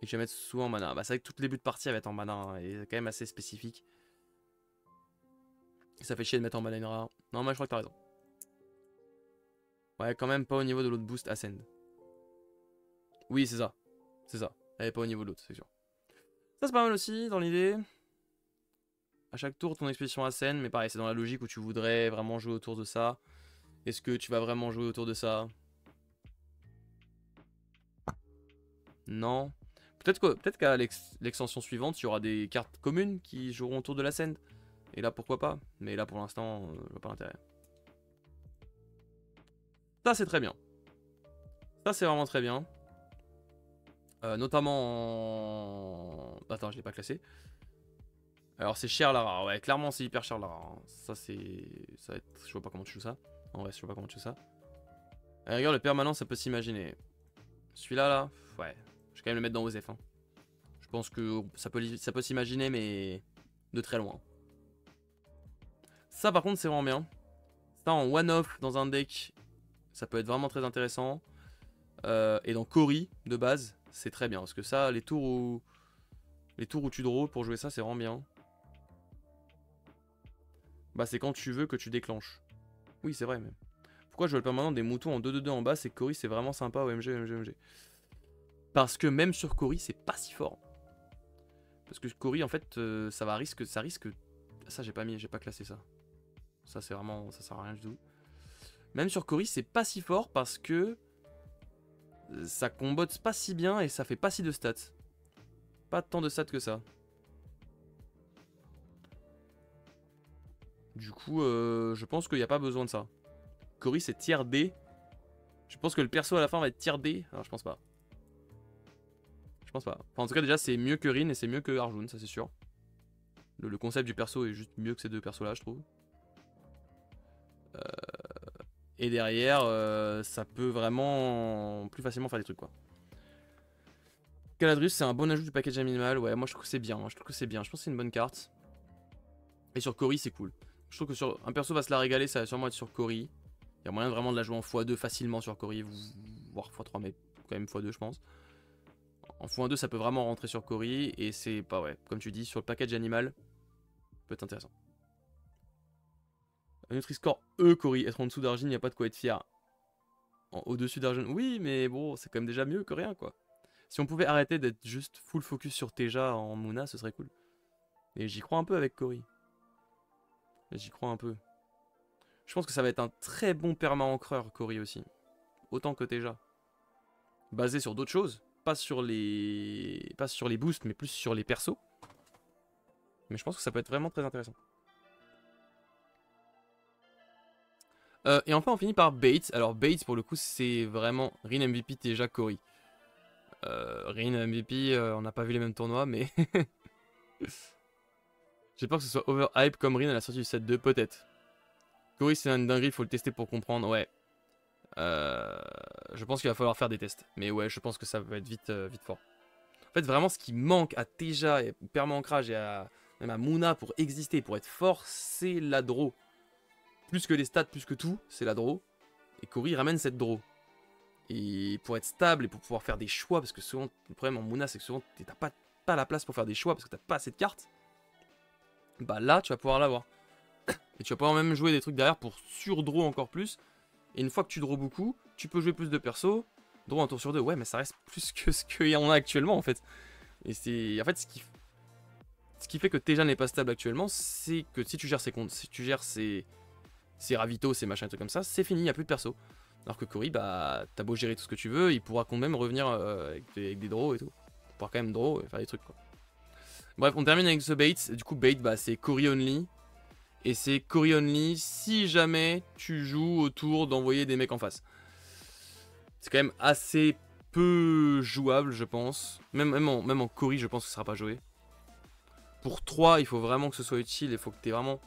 A: Et je vais mettre souvent en mana. Bah, c'est vrai que tout le début de partie elle va être en mana, hein, et c'est quand même assez spécifique. Et ça fait chier de mettre en mana une rare. Non, moi je crois que t'as raison. Ouais, quand même pas au niveau de l'autre boost Ascend. Oui, c'est ça. C'est ça. Elle est pas au niveau de l'autre, c'est sûr. Ça, c'est pas mal aussi, dans l'idée. À chaque tour, ton expédition Ascend, mais pareil, c'est dans la logique où tu voudrais vraiment jouer autour de ça. Est-ce que tu vas vraiment jouer autour de ça? Non. Peut-être qu'à l'extension suivante, il y aura des cartes communes qui joueront autour de l'Ascend. Et là, pourquoi pas? Mais là, pour l'instant, je vois pas l'intérêt. Ça, c'est très bien. Ça, c'est vraiment très bien. Notamment en... Attends, je l'ai pas classé. Alors, c'est cher la rare. Ouais, clairement, c'est hyper cher la rare. Ça, c'est... Ça va être... Je vois pas comment tu joues ça. En vrai, je vois pas comment tu joues ça. Regarde, le permanent, ça peut s'imaginer. Celui-là, là, ouais. Je vais quand même le mettre dans OSEF. Hein. Je pense que ça peut s'imaginer, mais de très loin. Ça, par contre, c'est vraiment bien. Ça, en one-off, dans un deck, ça peut être vraiment très intéressant. Et dans Cory, de base, c'est très bien. Parce que ça, les tours où tu draws pour jouer ça, c'est vraiment bien. Bah, c'est quand tu veux que tu déclenches. Oui, c'est vrai, mais... Pourquoi je veux le permanent des moutons en 2-2-2 en bas, c'est que Cory c'est vraiment sympa, OMG, OMG, OMG. Parce que même sur Cory, c'est pas si fort. Parce que Cory, en fait, ça risque... Ça, j'ai pas classé ça. Ça, c'est vraiment... Ça sert à rien du tout. Même sur Cory, c'est pas si fort parce que... Ça combote pas si bien et ça fait pas si de stats. Pas tant de stats que ça. Du coup, je pense qu'il n'y a pas besoin de ça. Cory, c'est tier D. Je pense que le perso à la fin va être tier D. Alors, je pense pas. Je pense pas. Enfin, en tout cas, déjà, c'est mieux que Rin et c'est mieux que Arjun, ça c'est sûr. Le concept du perso est juste mieux que ces deux persos-là, je trouve. Et derrière, ça peut vraiment plus facilement faire des trucs, quoi. Caladrus, c'est un bon ajout du package minimal. Ouais, moi je trouve que c'est bien. Je trouve que c'est bien. Je pense que c'est une bonne carte. Et sur Cory, c'est cool. Je trouve que sur un perso va se la régaler, ça va sûrement être sur Cory. Il y a moyen vraiment de la jouer en x2 facilement sur Cory, voire x3, mais quand même x2, je pense. En x1-2, ça peut vraiment rentrer sur Cory. Et c'est pas, ouais, comme tu dis, sur le package animal, peut être intéressant. Un Nutri-Score E, Cory. Être en dessous d'Arjun, il n'y a pas de quoi être fier. Au-dessus d'Arjun, oui, mais bon, c'est quand même déjà mieux que rien, quoi. Si on pouvait arrêter d'être juste full focus sur Teja en Muna, ce serait cool. Et j'y crois un peu avec Cory. J'y crois un peu. Je pense que ça va être un très bon perma-ancreur, Cory aussi. Autant que Teja. Basé sur d'autres choses. Pas sur les boosts, mais plus sur les persos. Mais je pense que ça peut être vraiment très intéressant. Et enfin, on finit par Bates. Alors, Bates, pour le coup, c'est vraiment Rin MVP, Teja, Cory. Rin MVP, on n'a pas vu les mêmes tournois, mais... J'ai peur que ce soit overhype comme Rin à la sortie du set 2, peut-être. Cory, c'est une dinguerie, il faut le tester pour comprendre, ouais. Je pense qu'il va falloir faire des tests. Mais ouais, je pense que ça va être vite fort. En fait, vraiment, ce qui manque à Teja, et Perma Ancrage et même à Muna pour exister, pour être fort, c'est la draw. Plus que les stats, plus que tout, c'est la draw. Et Cory ramène cette draw. Et pour être stable et pour pouvoir faire des choix, parce que souvent, le problème en Muna, c'est que souvent, t'as pas la place pour faire des choix parce que t'as pas assez de cartes. Bah là, tu vas pouvoir l'avoir. Et tu vas pouvoir même jouer des trucs derrière pour surdraw encore plus. Et une fois que tu draw beaucoup, tu peux jouer plus de persos. Draw un tour sur deux, ouais, mais ça reste plus que ce qu'il y en a actuellement en fait. Et c'est. En fait, ce qui fait que Teja n'est pas stable actuellement, c'est que si tu gères ses comptes, si tu gères ses ravitaux, ses machins, trucs comme ça, c'est fini, il n'y a plus de perso. Alors que Cory, bah, t'as beau gérer tout ce que tu veux, il pourra quand même revenir avec des draws et tout. Il pourra quand même draw et faire des trucs quoi. Bref, on termine avec ce bait. Du coup, bait, bah, c'est Cory only. Et c'est Cory only si jamais tu joues autour d'envoyer des mecs en face. C'est quand même assez peu jouable, je pense. Même en Cory, je pense que ce sera pas joué. Pour 3, il faut vraiment que ce soit utile. Il faut que tu aies vraiment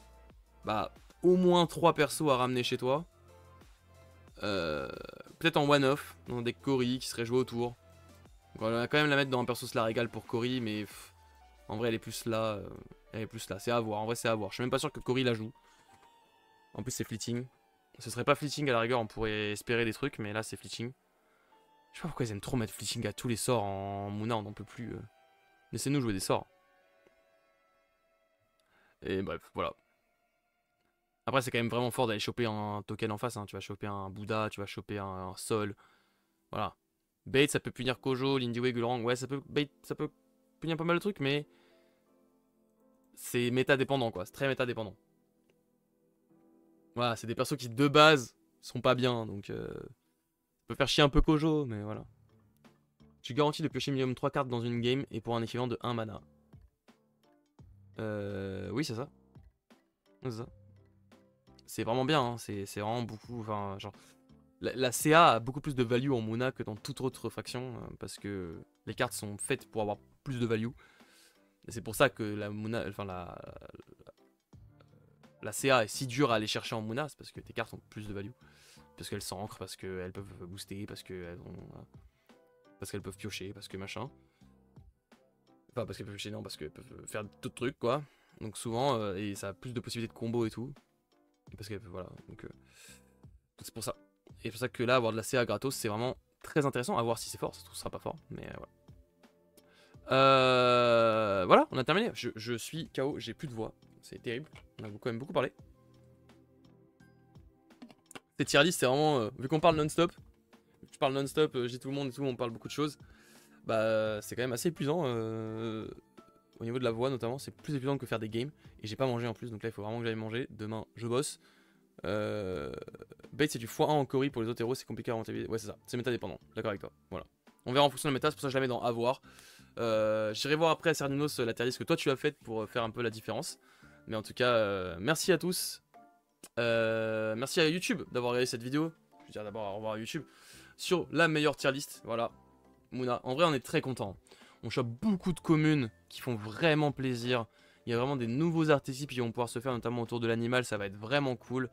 A: au moins 3 persos à ramener chez toi. Peut-être en one-off, dans des Cory qui seraient joués autour. Donc on va quand même la mettre dans un perso la régale pour Cory, mais en vrai elle est plus là. C'est à voir, en vrai c'est à voir. Je suis même pas sûr que Cory la joue. En plus c'est fleeting. Ce serait pas fleeting à la rigueur, on pourrait espérer des trucs, mais là c'est fleeting. Je sais pas pourquoi ils aiment trop mettre fleeting à tous les sorts en Muna, on n'en peut plus. Laissez-nous jouer des sorts. Et bref, voilà. Après c'est quand même vraiment fort d'aller choper un token en face, hein. Tu vas choper un Bouddha, tu vas choper un Sol. Voilà. Bait ça peut punir Kojo, Lindiway, Gulrang, ouais ça peut punir pas mal de trucs, mais c'est méta dépendant quoi, c'est très méta dépendant. Voilà, c'est des persos qui de base sont pas bien, donc ça peut faire chier un peu Kojo, mais voilà. Tu garantis de piocher minimum 3 cartes dans une game et pour un équivalent de 1 mana. Oui, c'est ça. C'est ça. C'est vraiment bien, hein. C'est vraiment beaucoup. Enfin, genre. La CA a beaucoup plus de value en Muna que dans toute autre faction, parce que les cartes sont faites pour avoir plus de value. Et c'est pour ça que la Muna. Enfin, la CA est si dure à aller chercher en Muna, c'est parce que tes cartes ont plus de value. Parce qu'elles s'ancrent, parce qu'elles peuvent booster, parce qu'elles peuvent piocher, parce que machin. Enfin, parce qu'elles peuvent piocher, non, parce qu'elles peuvent faire d'autres trucs, quoi. Donc souvent, et ça a plus de possibilités de combo et tout. Parce que, voilà, donc c'est pour ça. Et c'est pour ça que là, avoir de la CA gratos, c'est vraiment très intéressant. À voir si c'est fort, ça sera pas fort, mais voilà. Voilà, on a terminé. Je suis KO, j'ai plus de voix. C'est terrible. On a quand même beaucoup parlé. Ces tier list, c'est vraiment, vu qu'on parle non-stop, je parle non-stop, je dis tout le monde et tout, on parle beaucoup de choses, bah c'est quand même assez épuisant, au niveau de la voix notamment, c'est plus épuisant que faire des games, et j'ai pas mangé en plus, donc là il faut vraiment que j'aille manger, demain je bosse. Bait c'est du x1 en Cory, pour les autres héros c'est compliqué à rentabiliser, ouais c'est ça, c'est méta dépendant, d'accord avec toi, voilà. On verra en fonction de la méta, c'est pour ça que je la mets dans avoir. J'irai voir après à Cernunos la tier list que toi tu as faite pour faire un peu la différence. Mais en tout cas, merci à tous. Merci à YouTube d'avoir regardé cette vidéo. Je veux dire d'abord au revoir à YouTube. Sur la meilleure tier list, voilà. Mouna, en vrai on est très content. On chope beaucoup de communes qui font vraiment plaisir. Il y a vraiment des nouveaux archétypes qui vont pouvoir se faire, notamment autour de l'animal, ça va être vraiment cool.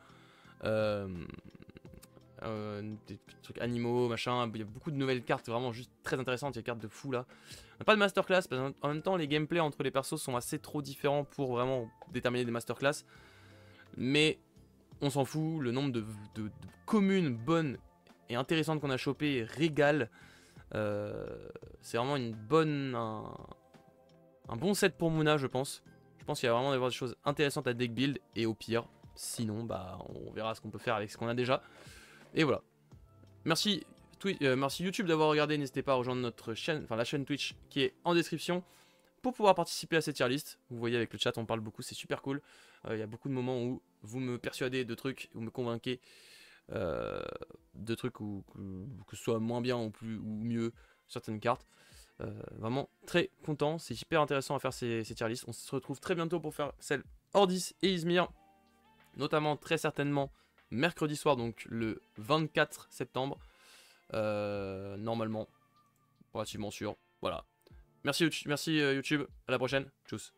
A: Des trucs animaux, machin, il y a beaucoup de nouvelles cartes vraiment juste très intéressantes, il y a des cartes de fou là. On n'a pas de masterclass, parce qu'en même temps les gameplays entre les persos sont assez trop différents pour vraiment déterminer des masterclass. Mais on s'en fout, le nombre de communes bonnes et intéressantes qu'on a chopées régale. C'est vraiment une bonne, un bon set pour Mouna je pense. Je pense qu'il va vraiment y avoir des choses intéressantes à deck build, et au pire, sinon bah on verra ce qu'on peut faire avec ce qu'on a déjà. Et voilà. Merci, merci YouTube d'avoir regardé. N'hésitez pas à rejoindre notre chaîne, enfin la chaîne Twitch qui est en description pour pouvoir participer à cette tier list. Vous voyez avec le chat, on parle beaucoup, c'est super cool. Il y a beaucoup de moments où vous me persuadez de trucs, vous me convainquez de trucs que ce soit moins bien ou mieux certaines cartes. Vraiment très content, c'est hyper intéressant à faire ces tier lists. On se retrouve très bientôt pour faire celle Ordis et Izmir, notamment très certainement mercredi soir, donc le 24 septembre. Normalement, relativement sûr. Voilà. Merci YouTube, à la prochaine. Tchuss.